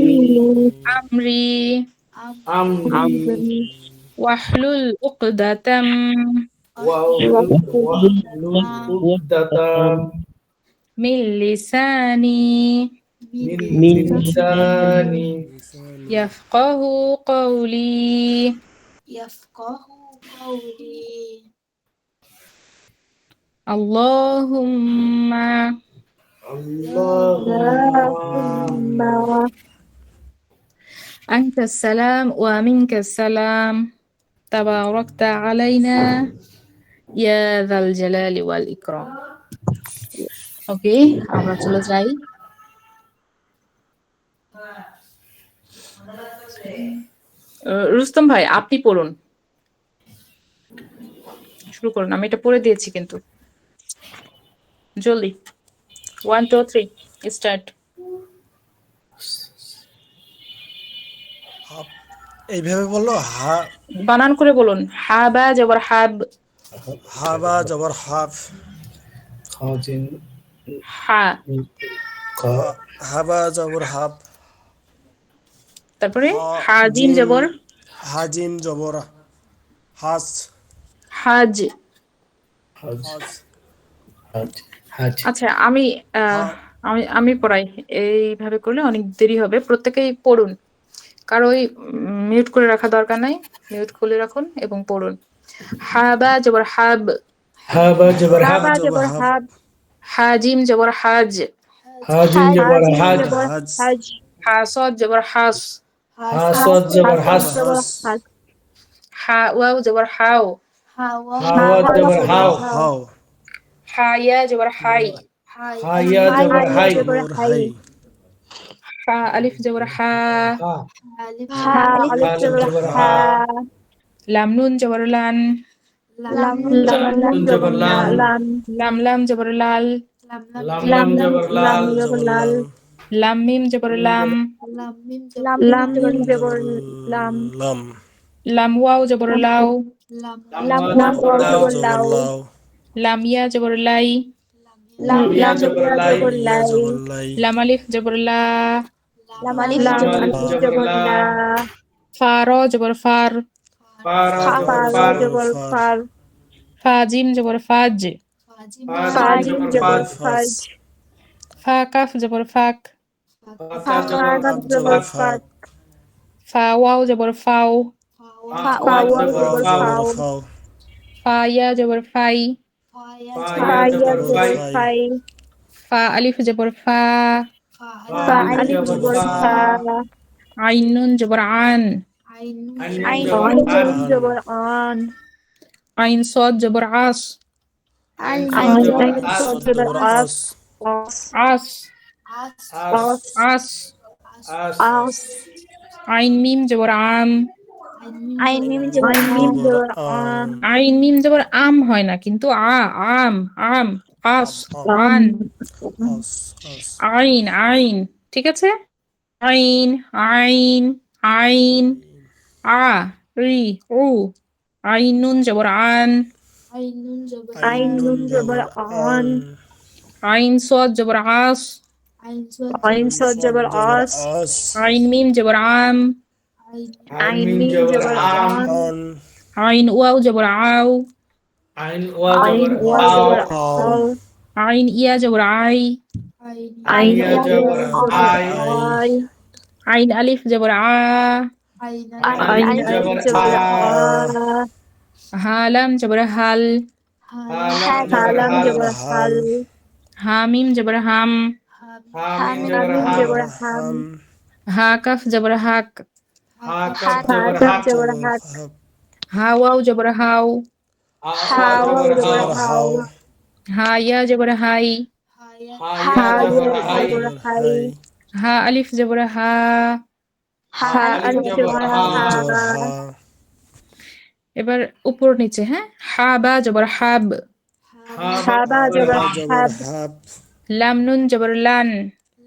أمري أمري واحلل عقدة واحلل عقدة من لساني من لساني يفقه قولي. اللهم اللهم أنت السلام ومنك السلام تباركت علينا يا ذا الجلال والإكرام. ওকে, আমরা চলে যাই। রুস্তম ভাই, আপনি পড়ুন, শুরু করুন। আমি এটা পড়ে দিয়েছি কিন্তু জলদি। 1 2 3 স্টার্ট। এইভাবে বললো বানান করে বলুন। হাবা জবর হাব, হাবা জবর হাফ, خاجن হা, হাবা জবর হাফ, তারপরে হাজিম জবর হাজিম জবর হাজ, হাজ, হজ হজ হজ হজ আচ্ছা আমি হা আমি পড়াই। এইভাবে করলে অনেক দেরি হবে। প্রত্যেকেই পড়ুন। কারো ওই মিউট করে রাখা দরকার নাই। মিউট খুলে রাখুন এবং পড়ুন। হাবা জবর হাব, হাবা জবর হাব হাবা জবর জবর হাব হাব, হাজিম জবর হাজ, হাজিম জবর হাজিম হাজ জবর হাজ হাজ, হাসদ জবর হাস, হাসাদ জবর হাস জবর জবর হাস হাস, হাওয়াও জবর হাও, হাওয়া হাওয়া জবর হাও হাও হায়া জবর হাই, হায়া জবর হায়া হাই জবর জবর হাই, হাই হা আলিফ জবর হা, হা হা আলিফ আলিফ জবর জবর হা, হা লাম নুন জবর লান, লাম লাম লাম নুন জবর জবর লাম লাম, লাম লাম জবর লাল, লাম লাম লাম লাম জবর লাম লাল জবর লাল, লাম মিম জবর লাম, লাম মিম জবর লাম, লাম লাম ওয়াও জবর লাও, লাম লাম ওয়া ওয়াও জবর জবর লাও লাও, লাও লাম ইয়া জবর লাই, লাম ইয়া লাম জবর ইয়া লাই জবর ইয়া লাই, জবর লাই লাম আলিফ জবর লা, লাম আলিফ লাম আলিফ জবর জবর লা লা, ফা র জবর ফার, ফা রা জবর ফা ফার জবর ফার, ফা জিম জবর ফাজ, ফা ফা জিম জিম জবর জবর ফাজ ফাজ, ফা কাফ জবর ফাক, ফা ফা জবর কাফ জবর জবর ফাক ফাক, ফা ওয়াও জবর ফাও, ফা ফা ওয়া ওয়াও জবর জবর ফাও ফাও, ফাও ফা ইয়া জবর ফাই, ফা ফা ইয়া ইয়া জবর জবর ফাই ফাই, ফা আলিফ জবর ফা, ফা ফা আলিফ আলিফ জবর জবর ফা ফা, আইন নুন জবর আন, আইন আইন জবর আন নুন জবর আন, আইন সদ জবর আস, আইন আইন সদ জবর আইন আস সদ জবর আস, আস আস আস, আস আস, আইন মিম জবর আম, আইন মিম জবর মিম জবর আম, আইন মিম জবর আম হয় না কিন্তু আম আম আস আন আস আস আইন আইন ঠিক আছে। আইন আইন আইন আ রি উ আইন নুন জবর আন, আইন নুন জবর আন, আইন সদ জবর আস, আইন সদ জবর আস, আস আইন মিম জবর আম, আইন আইন মিম মিম জবর জবর আম আন, আন আইন ওয়াও জবর আও, আইন ওয়া আইন জবর ওয়া আও জবর আও আও, আইন ইয়া জবর আই, আইন ইয়া ইয়া জবর জবর আই আই, আইন আলিফ জবর আ, আইন আইন আলিফ জবর জবর আ আ, হালাম জবর হাল, হালাম জবর হালাম হাল জবর হাল, হামিম জবর হাম, হামিম জবর হামিম হাম জবর হাম, হাম হা কাফ জবর হাক, হা কাফ জবর হাকাফ হাক জবর হাক, হাক হা ওয়াও জবর হাও, ওয়া হাওয়া জবর জবর হাও হাও, হা ইয়া জবর হাই, হা ইয়া হা জবর ইয়া হাই জবর হাই, হা আলিফ জবর হা, হা আলিফ জবর হা, জবর হা এবার উপর নিচে হ্যাঁ। হা বা জবর হাব, হাবা জবর জবর হাব, হাব লাম নুন জবর লান,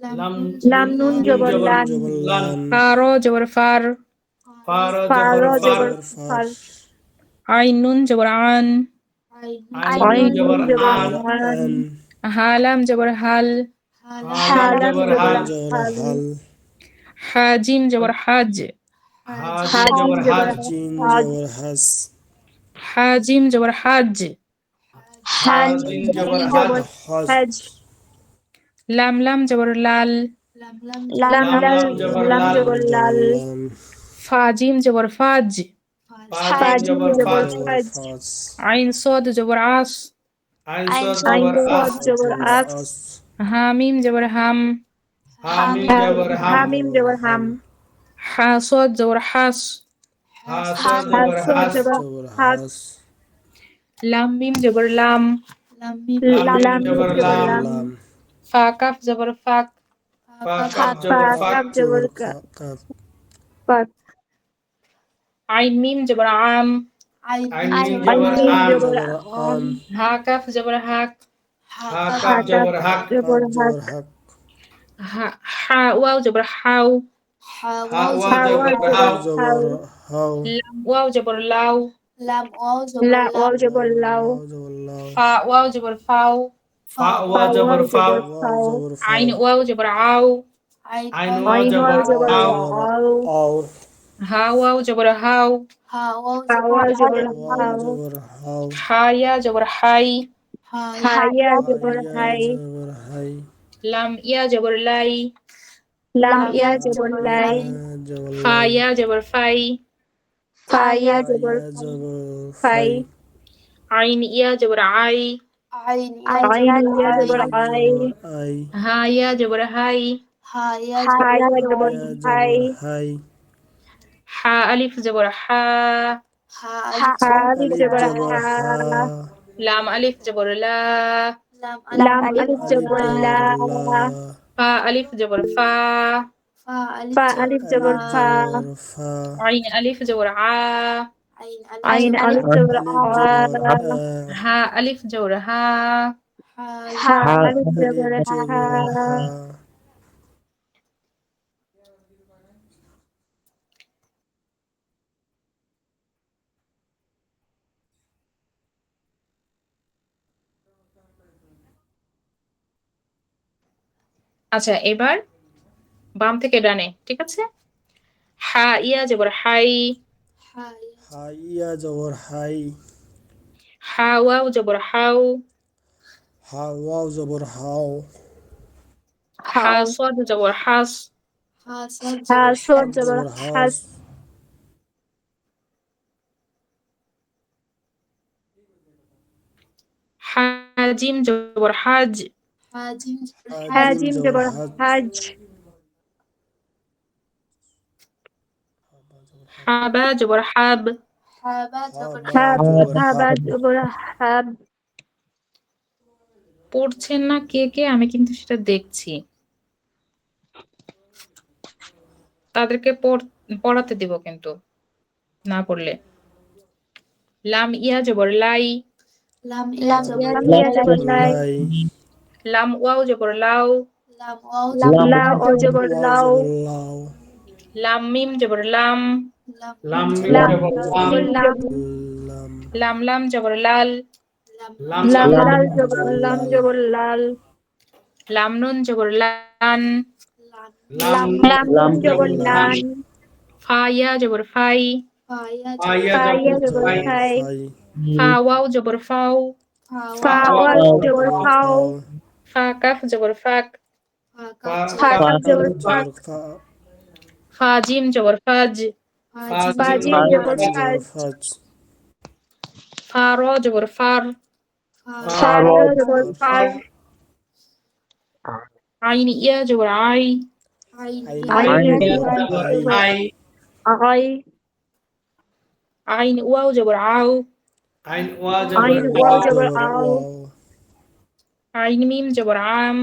লাম লাম নুন জবর লান, জবর লান ফা র জবর ফার, ফার ফা জবর র ফার জবর জবর ফার, ফার আইন নুন জবর আন, আইন আইন নুন জবর নুন জবর আন আন, আন হালাম জবর হাল, হালাম হালাম জবর জবর হাল জবর হাল, হাল হাজিম জবর হাজ, হাজিম হাজিম জবর হাজ জবর জিম হাজ, জবর হাস হাজিম জবর হাজ, হাজিম জবর হাজ হজ হাজ, লাম লাম জবর লাল, লাম লাম লাল লাম জবর লাম লাল জবর লাল, লাম ফাজিম জবর ফাজ, ফাজিম ফাজিম জবর জবর ফাজ ফাজ, ফাজ আইন সদ জবর আস, আইন আইন সদ জবর আস সদ জবর আস, আস হামিম জবর হাম, হামিম জবর হাম হামিম জবর হাম, হা সদ জবর হাস, হা সদ জবর হাসদ হাস জবর জবর হাস, হাস লাম মিম জবর লাম, লাম লাম জবর জবর লাম লাম, লাম ফা কাফ জবর ফাক, ফা কাফ ফা জবর ফাক কাফ জবর জবর কাপ কাফ, আইন মিম জবর আম, আইন আইন মিম জবর মিম আম জবর জবর আম, আম হা কাফ জবর হাক, হা কাফ জবর হাক জবর হাক, জবর হাক হা ওয়াও জবর হাও, হা ওয়া হাওয়া জবর জবর হাও হাও, জবর হাও লাম ওয়াও জবর লাও, লা ওয়াও জবর লাও, জবর লাও ফা ওয়াও জবর ফাও, ফা ওয়া ফা জবর ওয়াও ফাও জবর ফাও, জবর আইন ফাও ওয়াও জবর আও, আইন ওয়া আইন জবর ওয়াও জবর আও আও, আও হা ওয়াও জবর হাও, ha waw হাওয়া জবর واو হাও, جبر هاو হা ইয়া জবর হাই, ha হাইয়া জবর هيا হাই, جبر هاي লাম ইয়া জবর লাই, লাম lam ইয়া জবর লাই, جبر ফা لاي ইয়া জবর ফাই, ফাইয়া জবর هيا جبر ফাই, فاي আইন ইয়া জবর আই, ain আইন ইয়া ya জবর আই, جبر أي হা ইয়া জবর হাই, ha ya হাইয়া জবর يا হাই, جبر هاي হা আলিফ জবর হা, ha হালিফ ألف জবর جبر হা, ها লাম আলিফ জবর লা, lam লাম alif আলিফ ألف জবর লা, جبر لا ফা আলিফ জবর ফা, fa alif ফা আলিফ জবর ألف ফা, جبر فا আইন আলিফ জবর আ, ain আইন alif আলিফ জবর ألف আ, جبر آ হা আলিফ জবর হা, ha হা ألف আলিফ জবর হা, جبر ها আচ্ছা এবার বাম থেকে ডানে, ঠিক আছে? হা ইয়া জবর হাই, ha هيا جبر هاي হা ওয়াও জবর হাও, ها واو جبر هاو হা হাও, সদ জবর হাস, ha sad হা সদ صاد জবর جبر হাস, هاس হা জিম জবর হাজ, ha jim হাজিম جبر জবর حج হাজ, হা বা জবর হাব, ha ba ها jabr با হাব جبر হাবা حب জবর হাব, পড়ছেন না কে কে? আমি কিন্তু সেটা দেখছি। তাদেরকে পড়াতে দিব কিন্তু না পড়লে। লাম ইয়া জবর লাই, lam লাম jabr ইয়া জবর লাই, لاي লাম ওয়াও জবর লাউ, lam waw লা ও জবর واو লাউ, جبر لاو লাম মিম জবর লাম, lam lam লাম jabr জবর لام লাম লাম জবর লাল, lam লাম لام লাল لام জবর جبر লাম لال জবর লাল, লাম নুন জবর লান, লাম নুন জবর লান, ফা ইয়া জবর ফাই, fa ya ফা ইয়া জবর جبر ফাই, فاي ফা ওয়াও জবর ফাও, ফা ওয়াল জবর جبر ফাও, فاو ফা কাফ জবর ফাক, ফা কাফ জবর ফাক, جبر فا ফা জিম জবর ফাজ, ফা জিম জবর جبر ফাজ, فاج ফা র জবর ফার, ফা র জবর جبر ফার, আইন ইয়া জবর আই, আইন عين জবর أي আই, আইন ওয়াও জবর আও, আইন ওয়াও জবর جبر আও, واو আইন মিম জবর আম,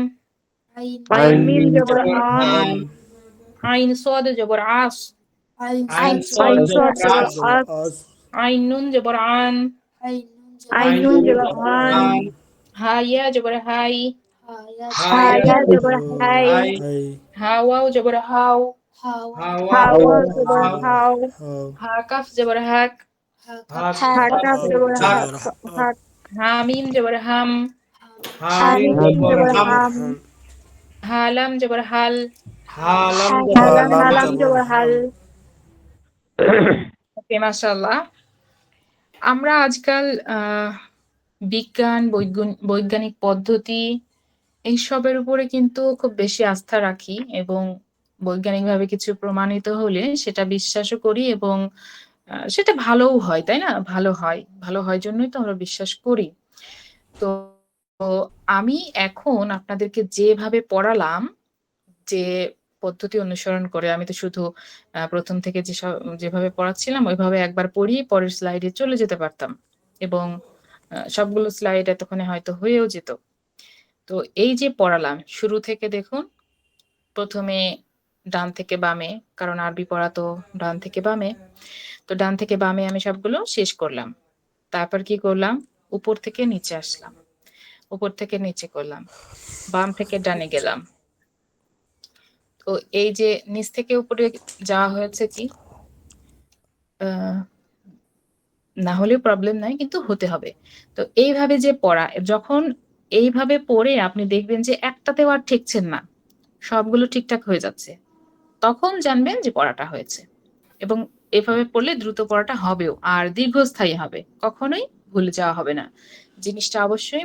আইন মিম জবর আম, عام আইন সদ জবর আস, আইন সদ জবর جبر আস, آس আইন নুন জবর আন, আইন নুন জবর আন, হা ইয়া জবর হাই, হা ইয়া জবর হাই, هاي হা ওয়াও জবর হাও, হা ওয়াও জবর হাও, هاو হা কাফ জবর হাক, হা কাফ জবর جبر হাক, হা মিম জবর হাম, হা মিম জবর হাম, هم হা লাম জবর হাল। হালাম জবর হাল। ওকে, মাশাআল্লাহ। আমরা আজকাল বিজ্ঞান, বৈজ্ঞানিক পদ্ধতি এইসবের উপরে কিন্তু খুব বেশি আস্থা রাখি এবং বৈজ্ঞানিকভাবে কিছু প্রমাণিত হলে সেটা বিশ্বাসও করি এবং সেটা ভালোও হয়, তাই না? ভালো হয় জন্যই তো আমরা বিশ্বাস করি। তো আমি এখন আপনাদেরকে যেভাবে পড়ালাম, যে পদ্ধতি অনুসরণ করে, আমি তো শুধু প্রথম থেকে যেভাবে পড়াচ্ছিলাম ওইভাবে একবার পড়িয়ে পরের স্লাইডে চলে যেতে পারতাম এবং সবগুলো স্লাইড এতক্ষণে হয়তো হয়েও যেত। তো এই যে পড়ালাম শুরু থেকে দেখুন, প্রথমে ডান থেকে বামে, কারণ আরবি পড়া তো ডান থেকে বামে, তো ডান থেকে বামে আমি সবগুলো শেষ করলাম। তারপর কি করলাম, উপর থেকে নিচে আসলাম, উপর থেকে নিচে করলাম, বাম থেকে ডানে গেলাম। তো এই যে নিচ থেকে উপরে যাওয়া হয়েছে কি না হলেও প্রবলেম নাই, কিন্তু হতে হবে। তো এইভাবে যে পড়া, যখন এইভাবে পড়ে আপনি দেখবেন যে একটাতেও আর ঠেকছেন না, সবগুলো ঠিকঠাক হয়ে যাচ্ছে, তখন জানবেন যে পড়াটা হয়েছে। এবং এভাবে পড়লে দ্রুত পড়াটা হবেও আর দীর্ঘস্থায়ী হবে, কখনোই ভুলে যাওয়া হবে না। জিনিসটা অবশ্যই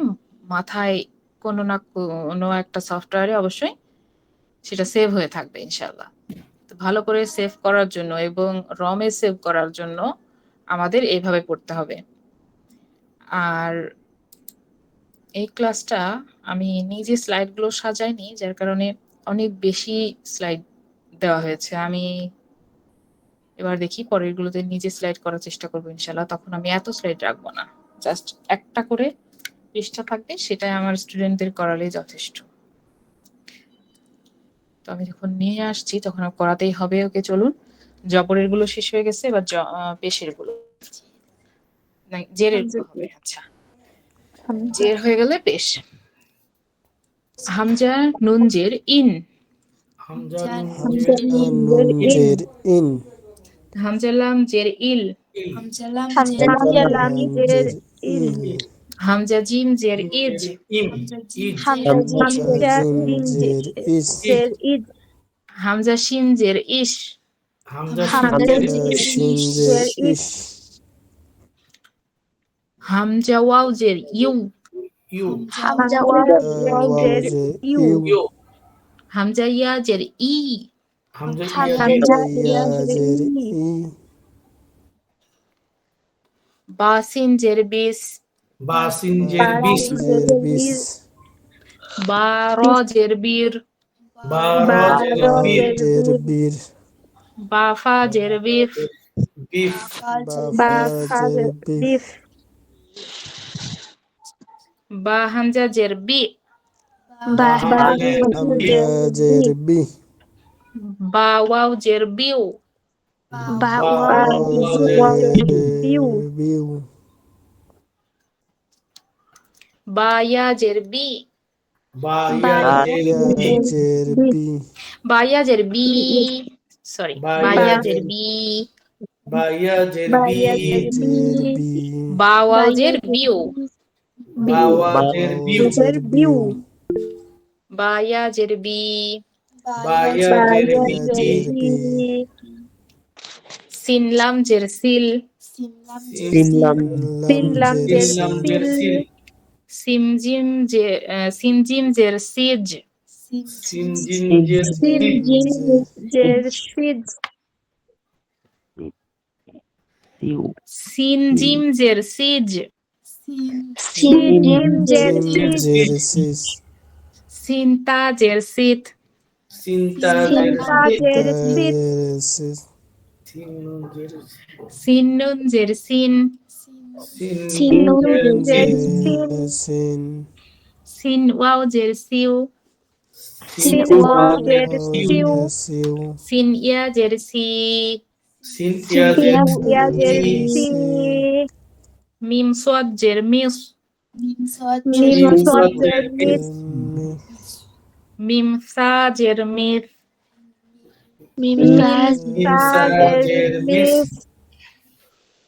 মাথায় কোনো না কোনো একটা সফটওয়্যারে অবশ্যই সেটা সেভ হয়ে থাকবে ইনশাল্লাহ। তো ভালো করে সেভ করার জন্য এবং রমে সেভ করার জন্য আমাদের এইভাবে পড়তে হবে। আর এই ক্লাসটা আমি নিজে স্লাইডগুলো সাজাইনি, যার কারণে অনেক বেশি স্লাইড দেওয়া হয়েছে। আমি এবার দেখি পরেরগুলোতে নিজে স্লাইড করার চেষ্টা করবো ইনশাল্লাহ। তখন আমি এত স্লাইড রাখবো না, জাস্ট একটা করে পৃষ্ঠা থাকবে, সেটাই আমার স্টুডেন্টদের করালেই যথেষ্ট। তো আমি যখন নিয়ে আসছি তখন আর করাতেই হবে ওকে। চলুন, জবরের গুলো শেষ হয়ে গেছে, এবার পেশের গুলো, না জেরের গুলো হবে। আচ্ছা, জের হয়ে গেলে পেশ। হামজা নুন জের ইন, হামজা হামজা নুন নুন জের ইন, হামজা লাম জের ইল, হামজা লাম হামজা জের লাম লাম জের জের ইল, ইল, হামজা জিম জের is, Hamza gym Hamza Hamza gym gym জের ইস, জের ইদ, হামজা শিম জের ইশ, হামজা হামজা শিন জের জের ইদ, ইস, হামজা ওয়াও জের ইউ, হামজা ওয়াও ওয়াও জের জের ইউ, ইউ, হামজা ইয়া জের ই, হামজা হামজা ইয়া জের জের ই, ই, বাসিন জের বিস, বাসিন জের জের বিস, বির, বা র জের বীর, বা বা জের জের বির, বীর, বা ফা জের বিফ, বা বা ফা জের বিফ, বিফ, বা হামজা জের বি, বা হামজা জের বি, বা ওয়াও জের বিউ, বা ওয়াও জের জের বিউ, বিউ, বা ইয়া জের বি, বা ইয়া জের বি, বা ইয়া জের বি, সরি, বা ইয়া জের বি, বা জের জের বি, বা ওয়াও জের বিউ, ওয়াও জের বিউ, বা ইয়া জের বি, বা ইয়া জের বি, সিন লাম জের সিল, লাম লাম জের জের সিল, সিম জিম সিন জিম জের সিজ, সিন জের সিজ, সিন জিম জের সিজ, সিন জের জিম সিজ, জের সিস, সিন তা জের সিত, সিন জের সিজ, জের সিস, সিন নুন জের সিন, সিন জের জের সিন, সিন, সিন ওয়াও জের সিউ, সিন ওয়াও জের সিউ, জের সিউ, সিন ইয়া জের সি, সিন ইয়া জের সি, মিম সোয়াদ জের মিস, মিম সোয়াদ জের মিস, মিম সা জের মিস, মিম সা জের মিস,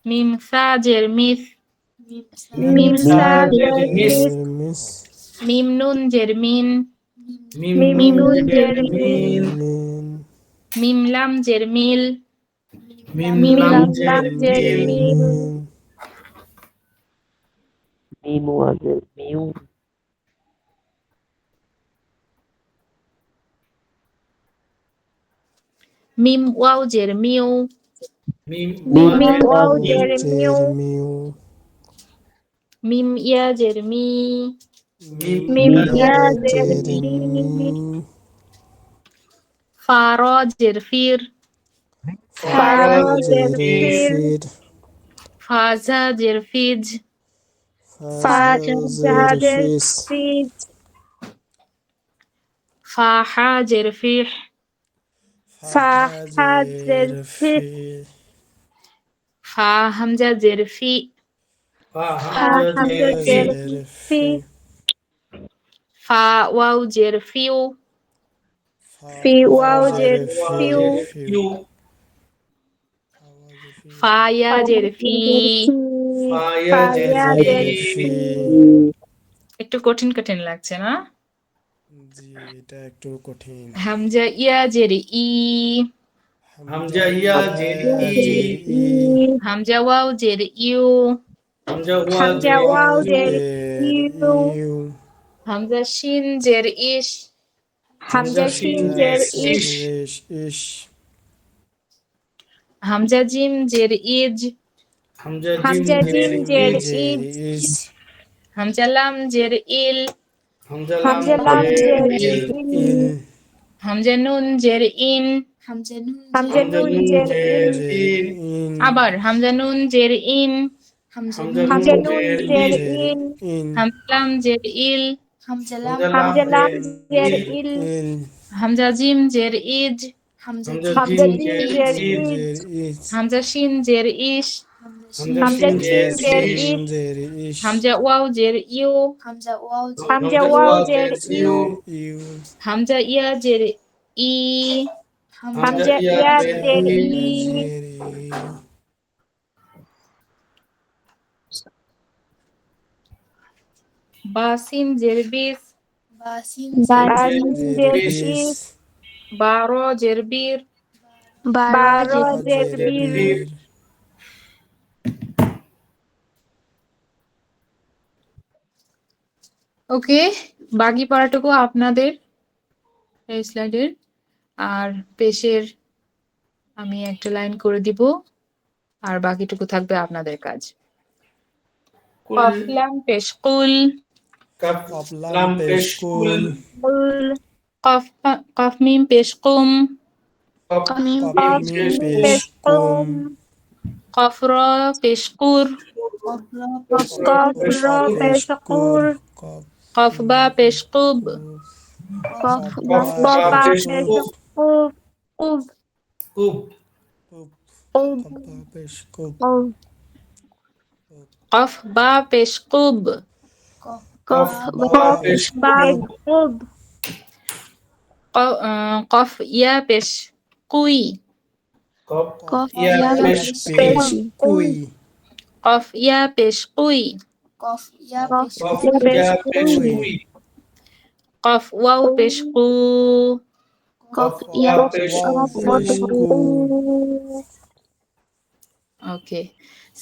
মিম সা জের মিস, মিম সা জের মিস, জের মিস, মিম নুন জের মিন, মিম নুন জের মিন, মিন, মিম লাম জের মিল, মিম লাম জের মিল, মিন, মিম ওয়া জের মিউ, মিম ওয়াও জের মিউ, মিম ওয়াও জের মিউ, জের মিউ, মিম ইয়া জের মি, মিম ইয়া জের জের মি, মি, ফা র জের ফির, ফা জের জের ফির, ফির, ফা জা জের ফিজ, ফা জের জের ফিস, ফিজ, ফা হা জের ফিহ, ফা জের ফিহ, ফা হামজা জের ফি, ফা হামজা জের ফি, ফা ওয়াও জের ফিউ, ফি ওয়াও জের ফিউ, ফা ইয়া জের ফি, ফা ইয়া জের ফি, একটু কঠিন কঠিন লাগছে না? জি এটা একটু কঠিন। হামজা ইয়া জের ই, হামজা ইয়া জের ই, হামজা ওয়াও জের ইউ, হামজা ওয়া Hamza জের wow ই, der iu. হামজা শিন জের ইশ, Hamza shin der ish. ইশ হামজা জিম জের ইজ, হামজা Hamza জিম jim জের der ই, id. ইজ হামজা লাম জের ইল, হামজা Hamza লাম lam জের der ইল, il. হামজা নুন জের ইন, Hamza nun Hamza হামজা nun নুন der জের in. ইন, ইন আবার হামজা নুন জের ইন, Hamza হামজা nun নুন Hamza nun জের der ইন, in. ইন হামজা লাম জের ইল, Hamza lam Hamza lam der জের il. ইল হামজা জিম জের ইজ, Hamza হামজা Hamza জিম jim জের der ই, id. ইজ হামজা শিন জের ইশ, হামজা Hamza শিন shin জের der ই, id. জের ইশ হামজা ওয়াও জের ইউ, Hamza wow Hamza হামজা wow ওয়া der জের iu. ইউ, ইউ হামজা ইয়া জের ই, হামজা Hamza ইয়া iya জের der ই, i. জের ইউ বাসিন জের বিস, basin Basin der বিশ, is. বারো জের বীর, Baro der জের bir. বীর ওকে, বাকি পড়াটুকু আপনাদের এই স্লাইডের। আর পেশের আমি একটা লাইন করে দিব, আর বাকিটুকু থাকবে আপনাদের কাজ। কুল, কফলাম পেশ কুল, কাপ কফলাম লাম পেশ পেশ কুল, কুল Kul. কফ মিম পেশ কুম, কপ Mim মিম মিম পেশ কুল, পেশ কুম কফ র পেশ কুর, Qafla Kof ro pesh kur. কফ কফ বা পেশ কুব, Kof কফ ba বা পেশ pesh কুব, kub. Kub. কুব, Kub. পেশ কুব Kub. কফ বা পেশ কুব, Kof বা পেশ ba কুব, kub. কফ ইয়া পেশ কুই, কপ Kof ইয়া ya পেশ পেশ কুই কফ ইয়া পেশ কুই, Qaf ya Kof pesh কপ ya ইয়া pesh পেশ kuy. কুই, কফ ওয়াও পেশ কু, Kof ইয়া ya পেশ pesh কু, ku. ওকে।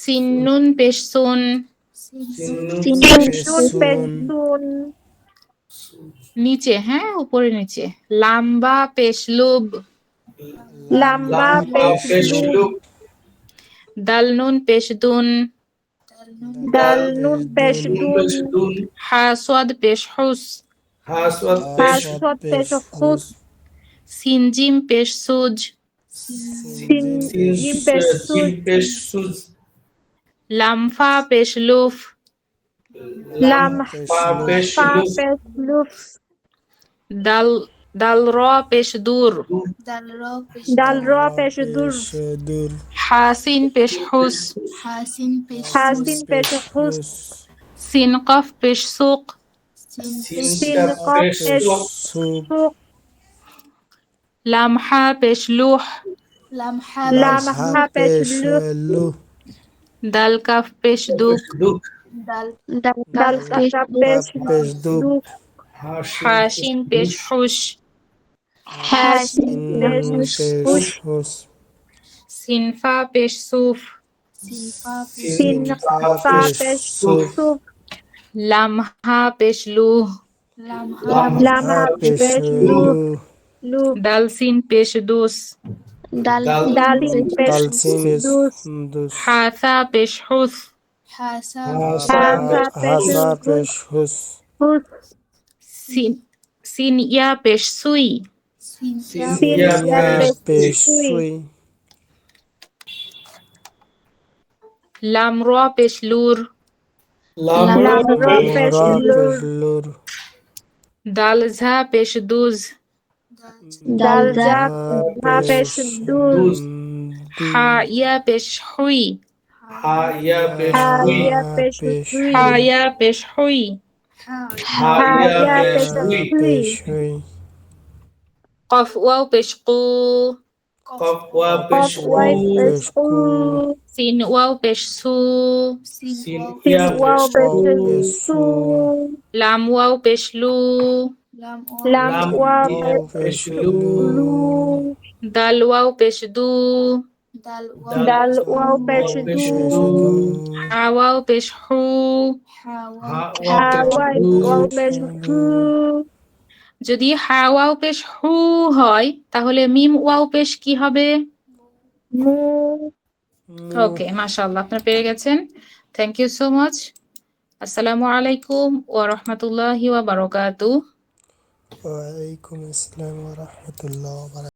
সিন নুন পেশ সুন, সিনুন Sinun পেশ pesh sun. নিচে, হ্যাঁ উপরে নিচে। লাম্বা পেশ লুব, Lamba লাম্বা pesh পেশ lub. লুক, দাল নুন পেশ দুন, Dal nun pesh নুন dun. পেশ দুন, হা সোয়াদ পেশ হুস, হাসওয়াত পেশ Hasot pesh khus. সিন জিম পেশ সুজ, Sin jim pesh জিম suj. পেশ সুজ, লামফা পেশ লুফ, Lam পা পেশ fa লুক, pesh luf. দাল দাল র পেশ দূর, dal ra pesh Dal ro pesh dur. দূর হাসিন পেশ হুস, hasin pesh Hasin pesh khus. সিন কফ পেশ সুক, সিন Sin কাপ qaf পেশ pesh সুক, সুপ suq. লামহা পেশ লুহ, lam ha Lam ha pesh luf. লু দাল কাফ পেশ দুক, দুক, dal Dal ka pesh পেশ দুক duk. হাসিন পেশ হুস, Hasin pesh পেশ hush. হুস সিনফা পেশ সুফ, sin fa pesh Sin পা fa পেশ pesh সুক, suq. লামহা পেশ লুহ, lam Lam ha পেশ pesh লু luf. Luf. দাল সিন পেশ দুস, Dal Dal sin pesh দালচিন dus. দুস হাসা পেশ হুস, hasa Hasa pesh হাসা hus. পেশ হুস Hus. সিন সিন ইয়া পেশ সুই, sin Sin Sin ya ya pesh পেশ sui. সুই লাম র পেশ লুর, lam Lam ro ra pesh র lur. পেশ লুর দাল ঝা পেশ দুজ, Dal jak ha pesh dus. হা ইয়া পেশ হুই, ha ya pesh Ha hui, ya pesh hui. হা ইয়া পেশ হুই, ha Ha ya ya pesh pesh hui, hui. পেশ হুই কফ ওয়াও পেশ কু, qaf wa Qaf pesh wai ku, pesh ku. সিন ওয়াও পেশ সু, sin Sin ya wow pesh pesh ku, su. লাম ওয়াও পেশ লু, Lam wow ya pesh pesh lu lu, lu. দাল ওয়াও পেশ দু, Dal Dal waw Waw pesh pesh du. du. হা ওয়াও পেশ হু, Ha Ha waw waw Ha pesh waw du. pesh hu. যদি হা ওয়াও পেশ হু হয় তাহলে মিম ওয়াও পেশ কি হবে? Mu. ওকে, মাশাআল্লাহ, আপনারা পেরে গেছেন। Thank you so much. আসসালামু আলাইকুম ওয়া রাহমাতুল্লাহি ওয়া বারাকাতুহু। ওয়ালাইকুম আসসালাম ওয়া রাহমাতুল্লাহ ওয়া বারাকাতুহু।